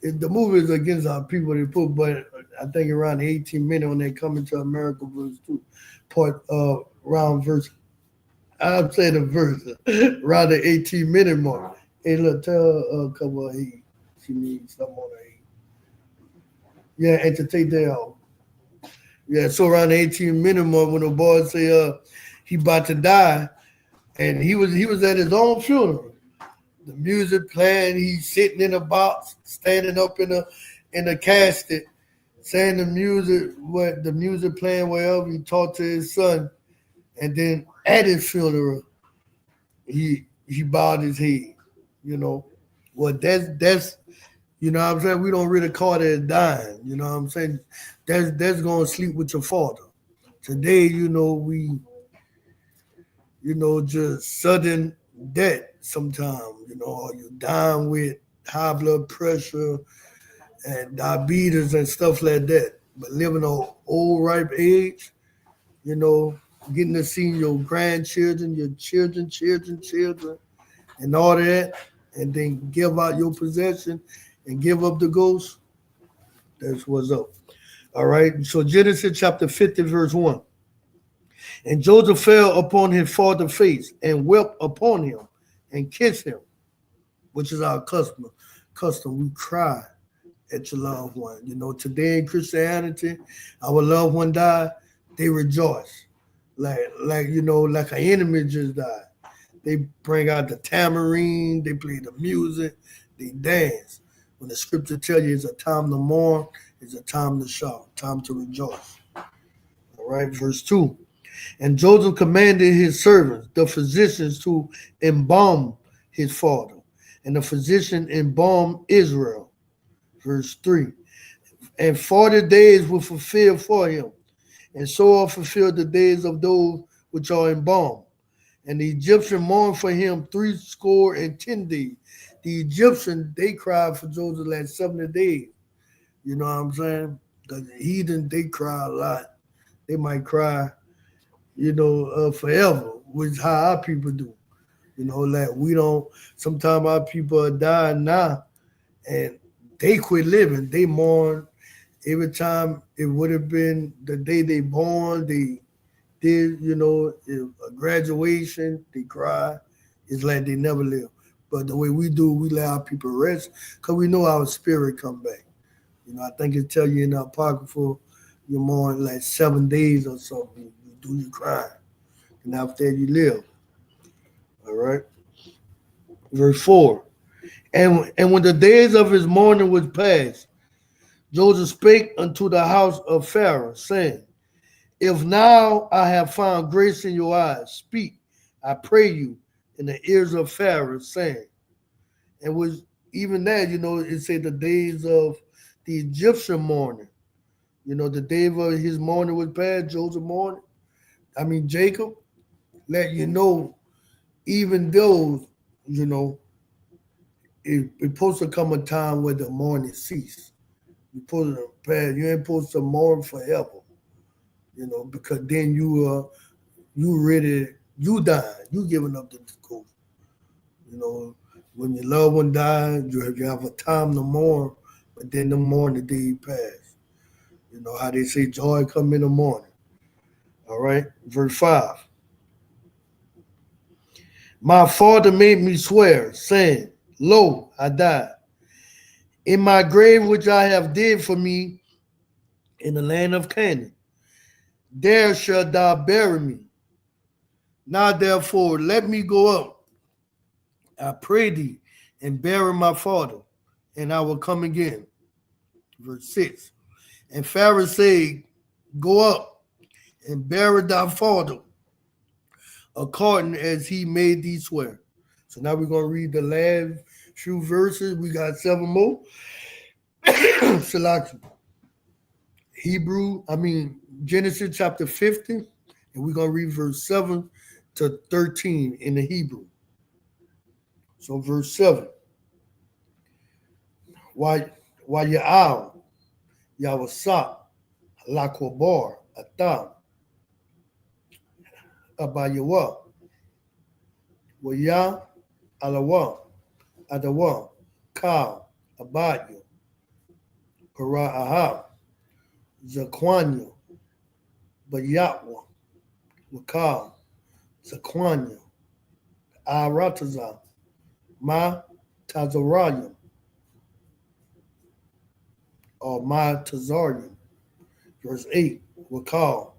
the movie is against our people they put, but I think around the 18 minute when they come into America verse 2, around verse, I'd say the verse around the 18-minute mark. Hey, look, tell a couple of she needs some on her Yeah, and to take that off. Yeah, so around the 18-minute mark when the boy say he about to die, and he was at his own funeral. The music playing, he's sitting in a box, standing up in a casket, saying the music playing wherever. He talked to his son, and then at his funeral, he bowed his head. You know, well that's you know what I'm saying, we don't really call that dying. You know what I'm saying, that's going to sleep with your father. Today, you know, we just sudden death sometimes, or you dying with high blood pressure and diabetes and stuff like that. But living an old ripe age, getting to see your grandchildren, your children, and all that, and then give out your possession and give up the ghost, that's what's up. All right. So Genesis chapter 50, verse 1. And Joseph fell upon his father's face and wept upon him and kissed him, which is our custom. We cry at your loved one. Today in Christianity, our loved one died, they rejoice. Like an enemy just died. They bring out the tambourine, they play the music, they dance. When the scripture tells you it's a time to mourn, it's a time to shout, time to rejoice. All right, verse 2. And Joseph commanded his servants, the physicians, to embalm his father. And the physician embalmed Israel. Verse 3. And 40 days were fulfilled for him. And so are fulfilled the days of those which are embalmed. And the Egyptian mourned for him 70 days. The Egyptians, they cried for Joseph like 70 days. You know what I'm saying? The heathen, they cry a lot. They might cry, forever, which is how our people do. Like we don't, sometimes our people are dying now and they quit living. They mourn every time it would have been the day they born, they did, a graduation, they cry. It's like they never live. But the way we do, we let our people rest because we know our spirit come back. I think it tell you in the Apocrypha, you're mourn like 7 days or something. You do your crying. And after that, you live. All right. Verse 4. And when the days of his mourning was past, Joseph spake unto the house of Pharaoh, saying, If now I have found grace in your eyes, speak, I pray you, in the ears of Pharaoh, saying, and was even that, it said the days of the Egyptian mourning. The day of his mourning was past, Joseph mourning. Jacob, let you know, even though, it's supposed to come a time where the mourning cease. You ain't supposed to mourn forever, because then you dying, you giving up the ghost. When your loved one dies, you have a time to mourn, but then the morning day pass. How they say joy come in the morning. All right, verse 5. My father made me swear, saying, Lo, I died. In my grave which I have did for me in the land of Canaan, there shalt thou bury me. Now therefore let me go up, I pray thee, and bury my father, and I will come again. Verse 6. And Pharaoh said, Go up and bury thy father, according as he made thee swear. So now we're going to read the last few verses. We got 7 more. Selection. Genesis chapter 50, and we're going to read verse 7 to 13 in the Hebrew. So verse 7. Why Ya'al, Yawasat, Lakobar, Atam, Abayawa, Waya, Alawa, Adawa, Kal, Abaya, Para'aha, Zaquanya, Bayatwa, Wakal, Zaquanya, Arataza, Ma Tazarayim, or Ma Tazarium. Verse 8, Wakal,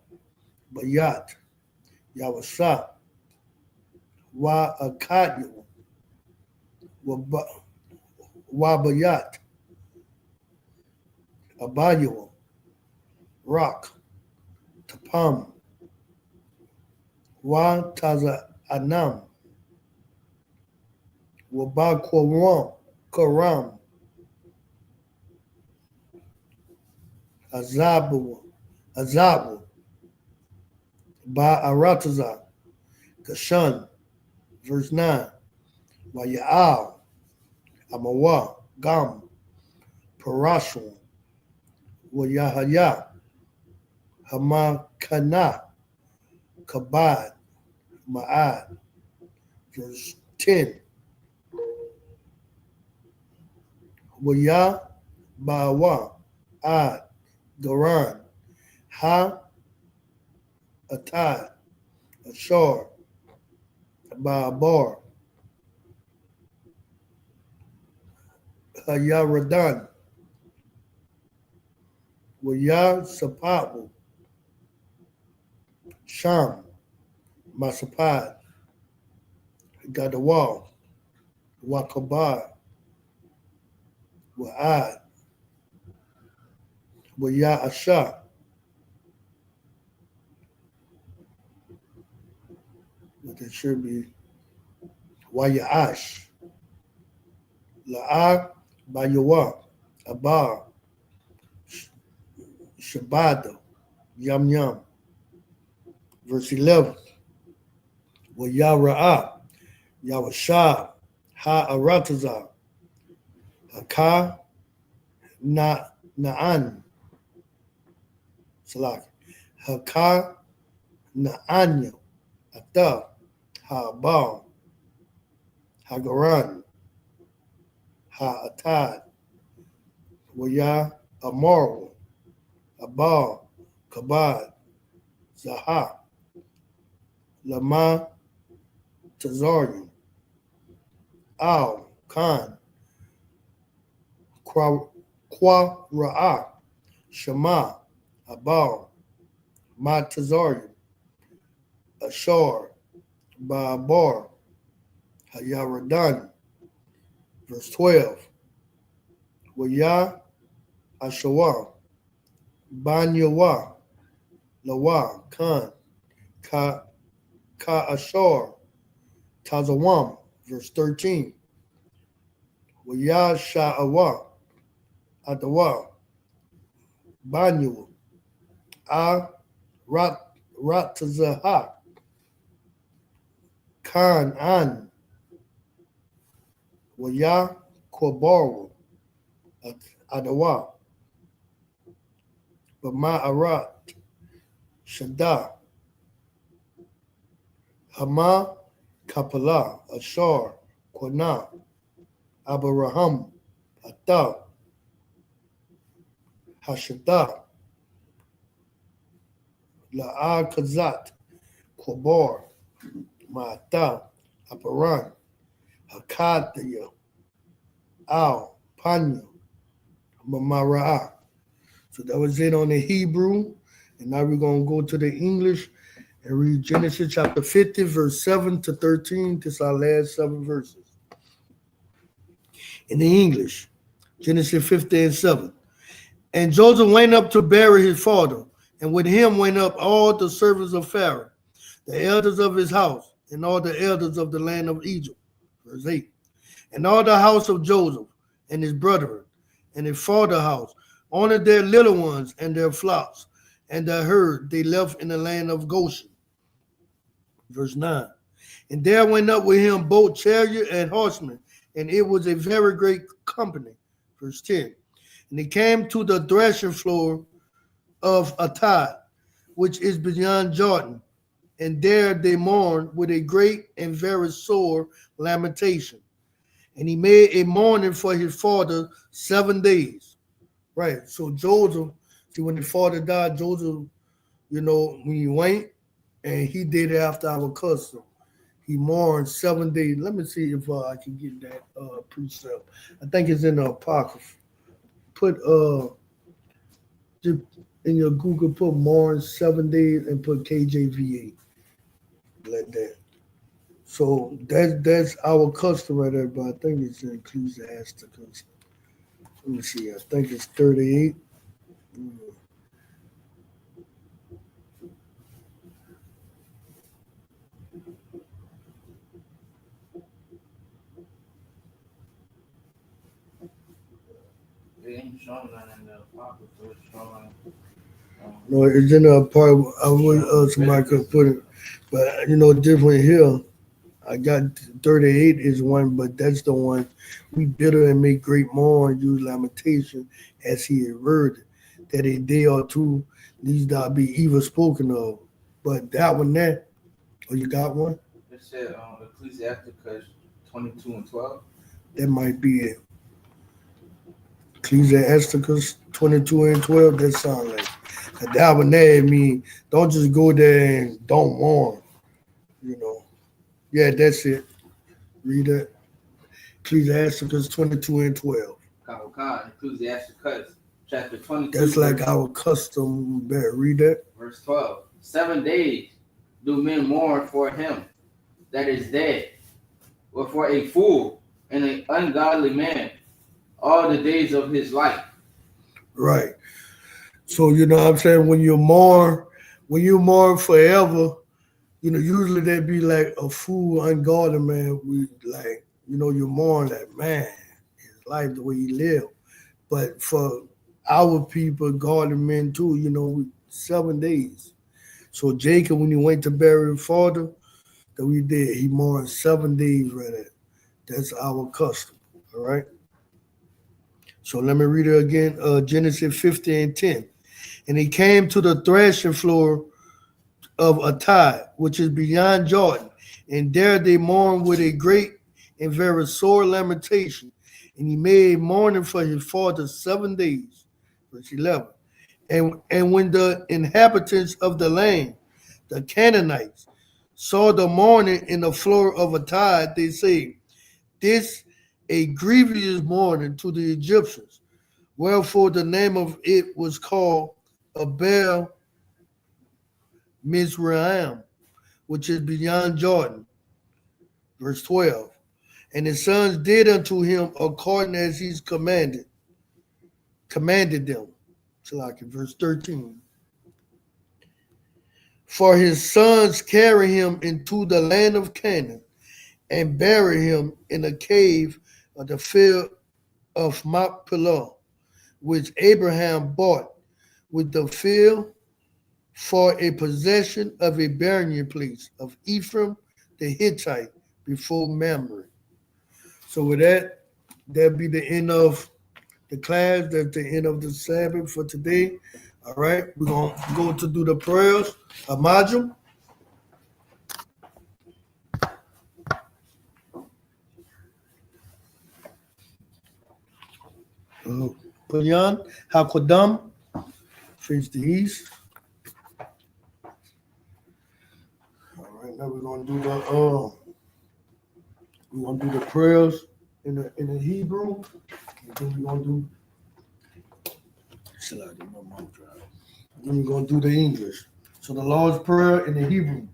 Bayat, Yawasat, Wa Akadya, Wa Bayat, Abayawa, Rock, Tapam, Wa Taza Anam, Waba Karam, Azabu, Ba Arataza, Gashan, verse 9, Waya'al, Amawa, Gam, Parashon, Wayahaya, Hamakana, Kabad, Ma'ad, verse 10, Waya, Bawa, Ad, Garan, Ha, Atad, Ashar, Ba'abar, Hayaradan, Waya, Sapabu, Sham, Masapad, Gadawal, Wakabad, Wa'ad, Waya Asha, but it should be Wayaash, La'ak, Bayawa, Abar, Shabada, Yam Yam. Verse 11, Wayara'ah, Yawashah, Ha'aratazah, Haka, Na'an, Salak, Haka, Na'anya, Ata, Ha'abal, Hagaran, Ha'atad, Waya, Amaru, Abal, Kabad, Zaha, Lama, Tazarian, Al, Khan, Kwa Ra'ah, Shema, Abal, Ma Tazarian, Ashar, Ba'abar, Hayaradan. Verse 12, Waya, Ashawa, Banyawa, Lawa, Khan, Ka Ashar, Tazawam, verse 13. Waya Sha'awa, Adawa, Banu, A Ratazaha, Khan An, Waya Kobaru, Adawa, Bama'arat, Shada, Hama, Kapala, Ashar, Kwana, Abraham, Ata, Hashada, La'a Kazat, Kobar, Ma'ata, Aparan, Hakataya, Al, Panya, Mamara'a. So that was it on the Hebrew. And now we're going to go to the English and read Genesis chapter 50, verse 7 to 13. This is our last 7 verses. In the English, Genesis 50 and 7. And Joseph went up to bury his father, and with him went up all the servants of Pharaoh, the elders of his house, and all the elders of the land of Egypt. Verse 8. And all the house of Joseph and his brethren and his father's house, only their little ones and their flocks and their herd they left in the land of Goshen. Verse 9. And there went up with him both chariot and horsemen, and it was a very great company. Verse 10. And he came to the threshing floor of Atad, which is beyond Jordan, and there they mourned with a great and very sore lamentation. And he made a mourning for his father 7 days. Right. So Joseph, see, when his father died, Joseph, when he went, and he did it after our custom. He mourned 7 days. Let me see if I can get that precept. I think it's in the Apocrypha. Put just in your Google, put mourn 7 days and put KJVA. Like that. So that's our custom right there, but I think it's in Ecclesiasticus. Let me see. I think it's 38. No, it's in a part. I wish somebody could put it, but different here. I got 38 is one, but that's the one. We bitter and make great mourn, use lamentation as he averred that a day or two needs not be evil spoken of. But that one there, you got one? It said Ecclesiasticus 22 and 12. That might be it. Ecclesiasticus 22 and 12, that sounds like. That one there, don't just go there and don't mourn, Yeah, that's it. Read that. Ecclesiasticus 22 and 12. Ecclesiasticus chapter 22. That's like our custom. Better read that. Verse 12. 7 days do men mourn for him that is dead, or for a fool and an ungodly man all the days of his life. Right. So what I'm saying, when you mourn forever, usually that'd be like a fool, ungodly man. You mourn that man, his life, the way he lived. But for our people, godly men too, 7 days. So Jacob, when he went to bury his father, that we did, he mourned 7 days right there. That's our custom. All right. So let me read it again. Genesis 50 and 10. And he came to the threshing floor of Atad, which is beyond Jordan, and there they mourned with a great and very sore lamentation. And he made mourning for his father 7 days. Verse 11. And when the inhabitants of the land, the Canaanites, saw the mourning in the floor of Atad, they said, "This a grievous mourning to the Egyptians." Wherefore the name of it was called Abel Mizraim, which is beyond Jordan. Verse 12. And his sons did unto him according as he's commanded them. Verse 13. For his sons carry him into the land of Canaan, and bury him in a cave of the field of Machpelah, which Abraham bought with the field for a possession of a burying place of Ephraim the Hittite before Mamre. So with that, that'll be the end of the class. That's the end of the Sabbath for today. All right, we're going to go to do the prayers. Amajum. Punyan, Hakodam, face the east. All right, now we're going to do the prayers in the Hebrew, and then we're going to do. Then we're going to do the English. So the Lord's Prayer in the Hebrew.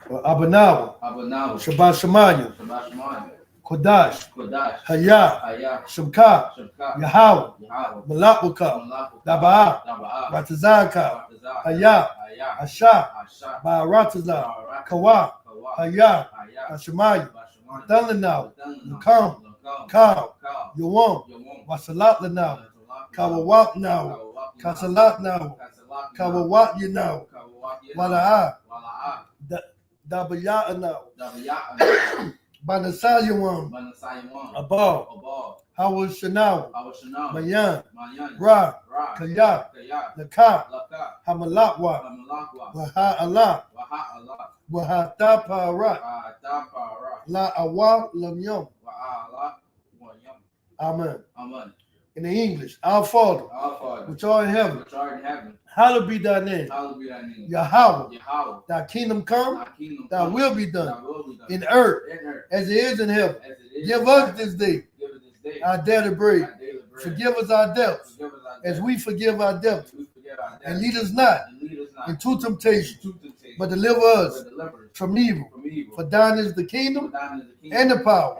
Abanawa, Shabbat Shemayim, Kodash, Hayah, Shabka, Yahweh, Malakwaka, Daba'ah, Ratazaka, Hayah, Asha, Ba'arataza, Kawa, Hayah, Hashemayim, Thalanaw, Nakam, Kaw, Yawam, Wasalat Lanaw, Kawawat now, Kasalat now, Kawawat you now, Wala'ah, Dabaya now, Banasayawam, Abal, Hawal Shanaw, Mayan, Ra, Kayak, Laka, Hamalatwa, Waha Allah, Waha Taparat, La Awa Lamyam. Amen. In the English, our Father, which art in heaven, hallowed be thy name. Yahweh, thy kingdom come, thy will be done in earth as it is in heaven. Give us this day our daily bread. Forgive us our debts as we forgive our debtors. And lead us not into temptation, but deliver us from evil. For thine is the kingdom and the power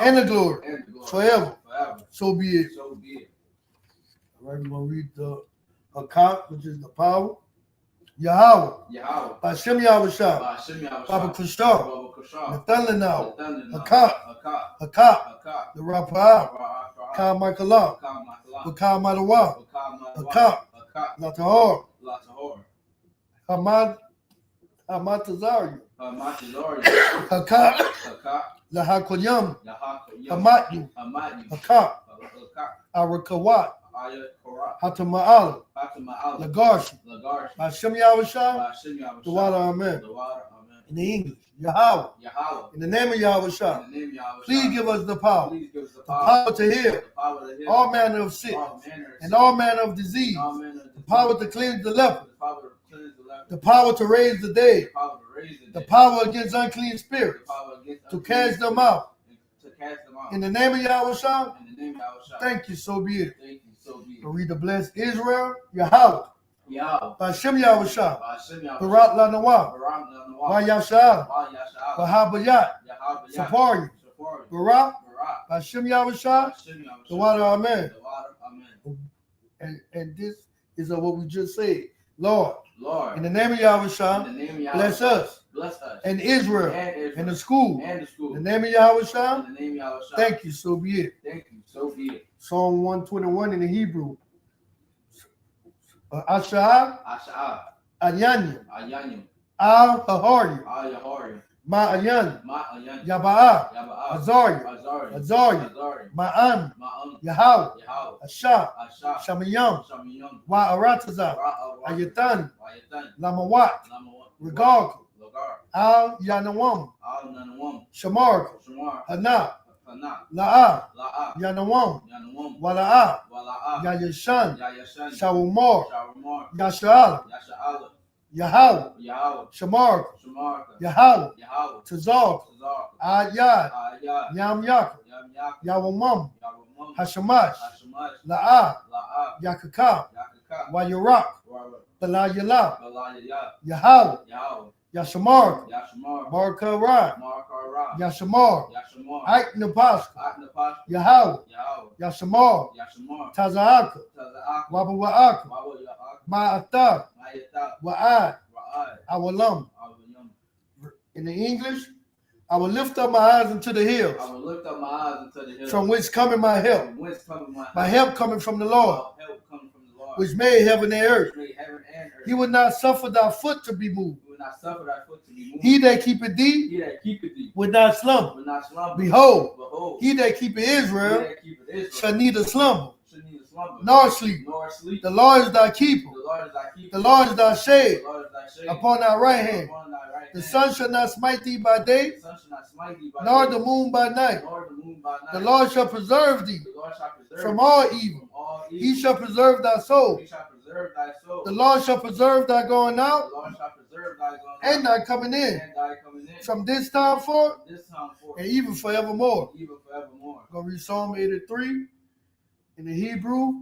and the glory forever. So be it. All right, we're going to read the Hakat, which is the power. Yahweh, Bashem Yahushua, Baba Kushtar, Nathalanao, Hakat, the Rapa'ah, Ka Michaelah, Ka Madawa, Hakat, Latahor, Hamatazariah, Hakat, Lahakonyam, Hamatyu, Hakat, Arakawat, Hatama'ala, Lagarshi, Hashem Yahushua, the water, amen. In the English, Yahweh, in the name of Yahushua, please give us the power to heal all manner of sick and all manner of disease, the power to cleanse the leper, the power to raise the dead, the power against unclean spirits, to cast them out. In the name of Yahushua, thank you, so be it. We'll read the blessed Israel, Yahweh, Bashem Yahushua, Barak Lanawa, Vayashah, Bahabayat, Sapari, Barak, Bashem Yahushua, the water, amen. And this is what we just said. Lord, in the name of Yahushua, bless us. And Israel, and the school, in the name of Yahushua, thank you, so be it. Psalm 121 in the Hebrew. Asha'ah, Anyanyim, Al-Hahari, Ma'ayan, Yaba'ah, Azariah, Ma'an, Yahweh, Asha, Shamayam, Wa'arataza, Ayatan, Lamawat, Regal, Al Yanawam, Shamar, Hana, La'a, Yanawam, Wala'a, Yayashan, Shawumar, Yasha'al, Yahweh, Shamar, Yahweh, Tazar, Ayad, Yam Yak, Yawamam, Hashamash, La'a, Yakaka, Wayarak, Balayala, Yahweh, Yashamar, Barakara, Yashamar, Ike Napaska, Yahweh, Yashamar, Taza'aka, Wabawa'aka, Ma'ata, Wa'ad, Awalam. In the English, I will lift up my eyes into the hills. I will lift up my eyes into the hills. From which cometh my help. From whence cometh my help. My help coming from the Lord. My help coming from the Lord. Which made heaven and earth. Which made heaven and earth. He will not suffer thy foot to be moved. He will not suffer thy foot to be moved. He that keepeth thee. He that keepeth thee. Will not slumber. Will not slumber. Behold. Behold. He that keepeth Israel. He that keepeth Israel. Shall neither slumber. Shall neither slumber. Nor sleep. Nor sleep. The Lord is thy keeper. The Lord is thy keeper. The Lord is thy shade. The Lord is thy shade. Upon thy right hand. Upon thy right hand. The sun shall not smite thee by day. The sun shall not smite thee by Nor day. the moon by night. Nor the moon by night. The Lord shall preserve thee The Lord shall preserve from thee all evil. from all evil. He shall preserve thy soul. He shall preserve thy soul. The Lord shall preserve thy going The out Lord shall preserve thy going and out thy coming in. and thy coming in. From this time forth This time forth and even forevermore. even forevermore. Go read Psalm 83 in the Hebrew.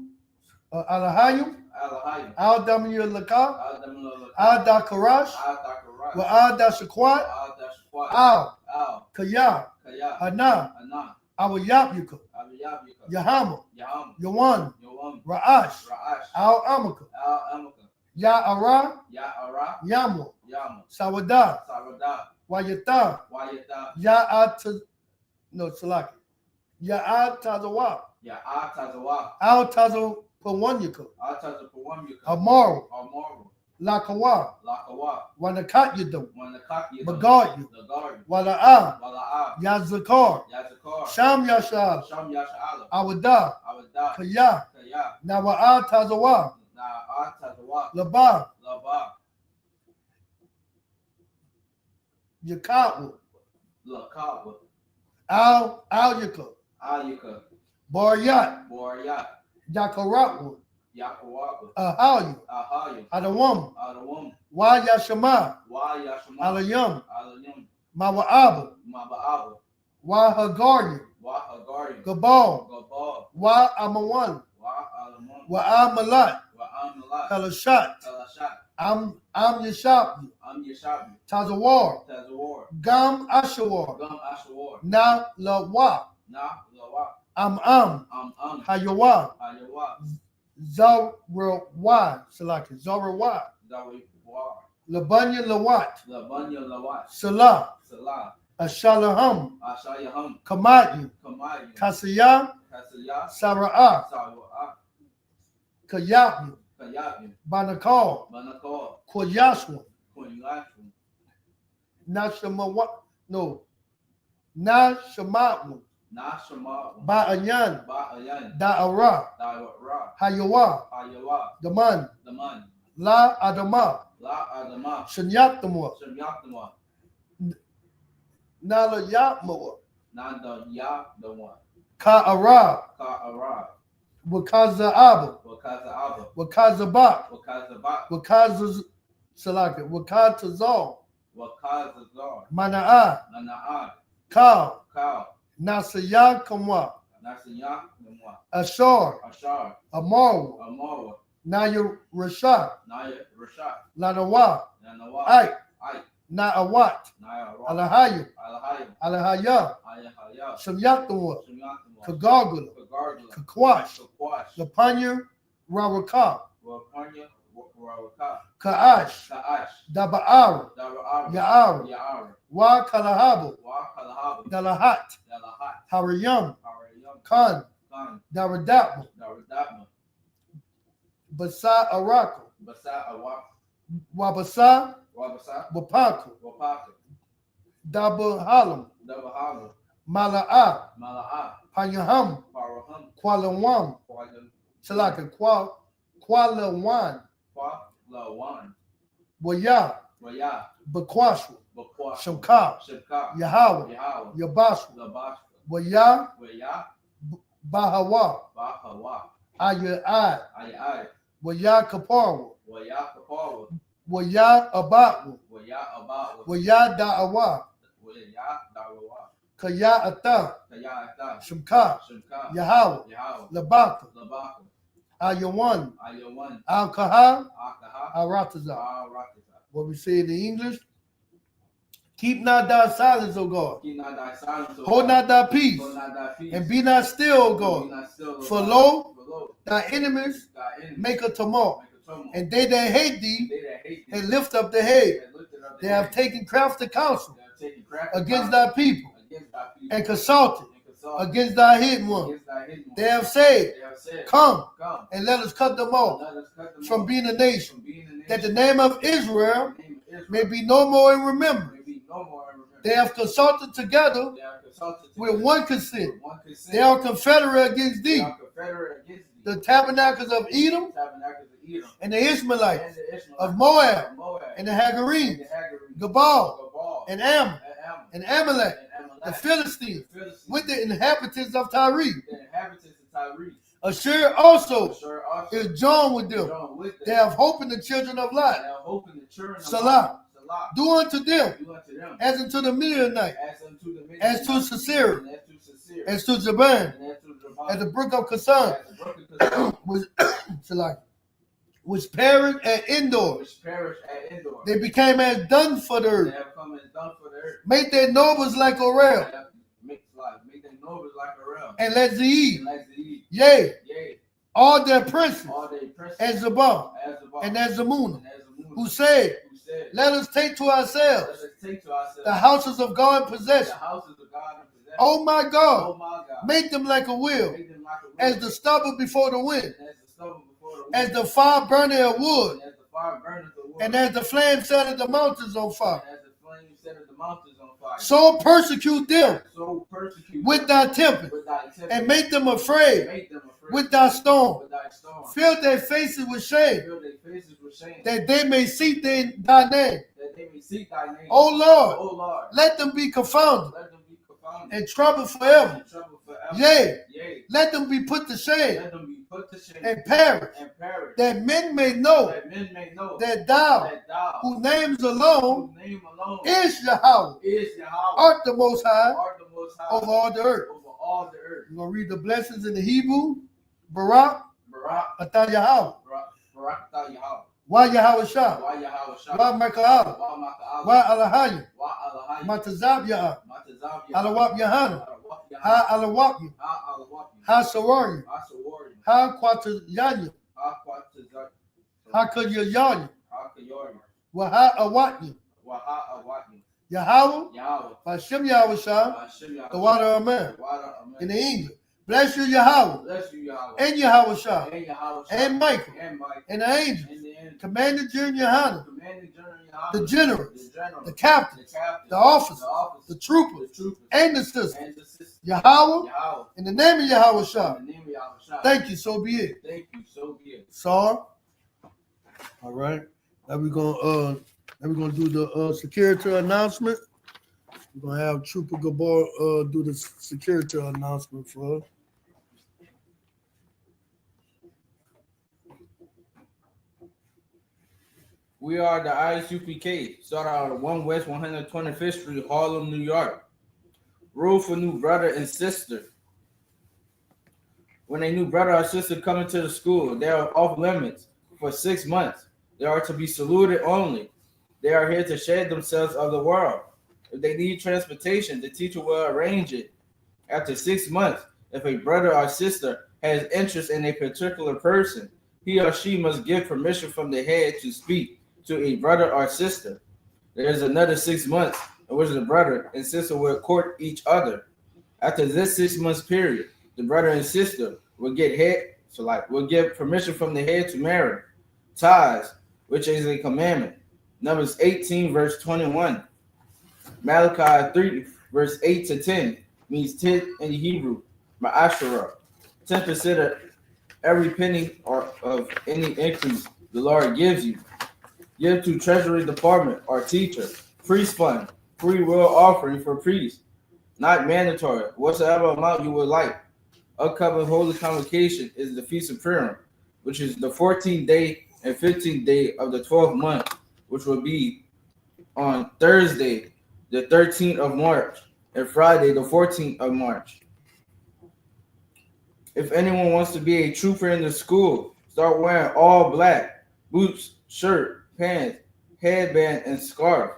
Alahayim, Alahayim. Al Damiyah Lakah, Al-Damillah. Al Dakarash, Al-Dakarash. Wa Al Dashakwat, Al-Dashquat. Al Al. Kaya, Kaya. Hana, Anan. Al Yabyuka, Al-Yabika. Yahama, Yaham. Yawan, Yawam. Ra'ash, Ra'ash. Al Amaka, Al-Amaka. Ya'ara, Ya'ara. Yamu, Yamu. Sawadah, Sarada. Wayata, Wayata. Ya'at, no, Salaki, Ya'at Tazawa, Ya'atazawa. Al Tazapawanyaka, Al-Tazapawamyaka. Amaru, Amaru. Lakawa, Lakawa. Wanakat Yadam, Wanakaki. Magadu, The garden. Wala'a, Wala'a. Yazakar, Yazakar. Sham Yashal, Sham Yasha'ala. Awada, Awada. Kaya, Kaya. Nawa'a Tazawa, Na'atazawa. Laba, Laba. Yakawa, Lakawa. Al Yaka, Ayuka. Baryat, Boryat. Yakaratwa, Yakawaka. Ahayu, Ahayu. Adawam, Adawam. Wa Yashama, Wayashama. Alayam, Alayam. Mawa'aba, Maba'aba. Wa Hagari, Wahagari. Gabal, Gabal. Wa Amawan, Wa'alaman. Wa Amalat, Wa'amalat. Kalashat, Kalashat. Am Yashab, Yashabi. Tazawar, Tazawar. Gam Ashawar, Gum Ashawar. Na Lawa, Na Lawa. Am Hayawa, Ayawa. Zawrawa, Salaki, Zawrawa, Dawi. War. Labanya Lawat, Labanya Lawat. Salah, Salah. Ashalaham, Ashayaham. Kamati, Kamai. Kasaya, Kasaya. Sara'ah, Sawa. Kayapi, Kayabi. Banakal, Manakor. Koyashwa, Kunyashu. Nashamawa, no, Nashamatwa, Nashama. Ba'anyan, Ba'ayan. Da'ara, Dawara. Hayawa, Ayawa. Daman, Daman. La Adama, La Adama. Shanyaptamwa, Shamyakdama. Nala Yapmawa, Nanda Ya the one. Ka'ara, Ka'ara. Wakaza Abba, Wakaza Abba. Wakaza Bak, Wakaza Bak. Wakaza Salaka, Wakatazal, Wakaza Zar. Mana'a, Nana'ad. Ka, Kao. Nasaya Kamwa, Nasiya the one. Ashar, Ashar. Amaru, Amora. Naya Rashad, Naya Rashad. Lanawa, Nanawa. Ay, Ay. Na'awat, Naya Ra. Alahaya, Alahaya. Alahaya, Ayahaya. Shamyaktamwa, Shamyakdama. Kagargula, Kagargula. Kakwash, Kakwash. Lapanya, Rawaka, Wakanya. Warawaka. Ka'ash, Ka'ash. Daba'ara, Dara'ar. Ya'ara, Ya'ar. Wa Kalahaba, Wa Kalahab. Dalahat, Dalahat. Harayam, Harayam. Khan, Khan. Daradapma, Daradapma. Basa Arako, Basa Awak. Wabasa, Wabasa. Wapaka, Wapaka. Daba Halam, Dabahalu. Mala'a, Mala'a. Panyaham, Paraham. Kualawam, Kwalan. Salaka, Kualawan, Lawan. Waya, Waya. Bakwashwa, Bakwa. Shamka, Shibka. Yahawa, Yahawa. Yabashwa, Labashka. Waya, Waya. Bahawa, Bahawa. Ayai, Ayai. Waya Kaparwa, Waya Kapawa. Waya Abatwa, Waya Abawa. Waya Da'awa, Waya Dawawa. Kaya Ata, Kayata. Shamka, Shibka. Yahawa, Yahawa. Labaka, Labaka. Ayawan, Ayawan. Al-Kaha, Akaha. Arataza. Arakaza. What we say in the English, keep not thy silence, O God. Keep not thy silence, O Hold God. not thy peace, Hold not thy peace. and be not still, O Be God. not still, O For God. lo, For lo, thy enemies thy enemies make a tumult, make a tumult. and they that hate thee They that hate thee and lift up the head. have lifted up They their have head. taken crafty counsel They have taken against thy people and consulted against thy hidden one. They have said, come and let us cut them off from being a nation, that the name of Israel may be no more in remembrance. They have consulted together with one consent. They are confederate against thee, the tabernacles of Edom and the Ishmaelites of Moab and the Hagarenes, Gabal and Ammon and Amalek, the Philistines, with the inhabitants of Tyre. Ashur also is joined with them. They have hope in the children of Lot. Salah. Do unto them as unto the Midianites, as to Sisera, as to Jaban, as the brook of Kasan, which perished at Endor. They became as dung for the earth. Make their nobles like Orel, and let Zeed, yea, all their princes, as Zabah, and as Zamuna, who said, let us take to ourselves the houses of God in possession. Oh my God, make them like a wheel, as the stubble before the wind, as the fire burning of wood, and as the flame set the mountains on fire. So persecute them with thy tempest, and make them afraid with thy storm. Fill their faces with shame, that they may seek thy name. O Lord, let them be confounded and troubled forever. Yea, let them be put to shame and perish, that men may know that thou, whose names alone is Yahweh, art the Most High over all the earth. We're going to read the blessings in the Hebrew. Barak, Atah Yahweh. Wa Yahweh Shah. Wa Maka'al. Wa Alahayim. Matazab Yah. Alawab Yahana. Ha Alawab. Ha Sawarim. Ha Quatayanya. Ha Kayayanya. Wa Ha Awatni. Yahweh. Hashem Yahweh Shah. The water of man. In the English. Bless you, Yahweh, and Yahweh Shah, and Michael, and the angels, Commander General Yohanan, the generals, the captains, the officers, the troopers, and the sisters. Yahweh, in the name of Yahweh Shah. Thank you, so be it. Sir. All right. Now we're gonna do the security announcement. We're gonna have Trooper Gabor do the security announcement for us. We are the ISUPK, started out at 1 West 125th Street, Harlem, New York. Rule for new brother and sister. When a new brother or sister come into the school, they are off limits for 6 months. They are to be saluted only. They are here to shade themselves of the world. If they need transportation, the teacher will arrange it. After 6 months, if a brother or sister has interest in a particular person, he or she must give permission from the head to speak to a brother or sister. There is another 6 months in which the brother and sister will court each other. After this 6 months period, the brother and sister will give permission from the head to marry. Ties, which is a commandment. Numbers 18, verse 21. Malachi 3, verse 8 to 10 means 10 in Hebrew, ma'ashara. 10% of every penny or of any increase the Lord gives you. Give to Treasury Department or teacher, priest fund, free will offering for priests, not mandatory, whatsoever amount you would like. Upcoming holy convocation is the Feast of Purim, which is the 14th day and 15th day of the 12th month, which will be on Thursday, the 13th of March, and Friday, the 14th of March. If anyone wants to be a trooper in the school, start wearing all black, boots, shirt, pants, headband, and scarf.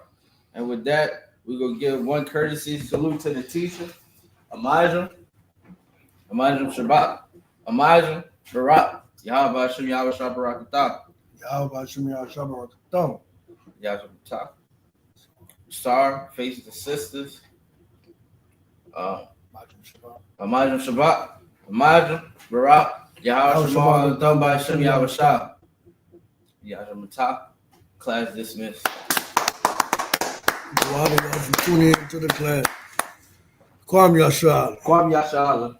And with that, we're going to give one courtesy salute to the teacher, Amajim Shabbat, Amajim Barak, Yahweh Hashem Yahweh Shabbat Atah. Yahweh Hashem Yahweh Shabbat Atah. Yahweh Shabbat. Star faces the sisters. Amajim Shabbat. Amajim Barak. Yahweh Shema done by Shem Yahweh Shah. Yahweh Matah. Class dismissed. Tune in to the class. Kwam Yashar. Kwam Yashala.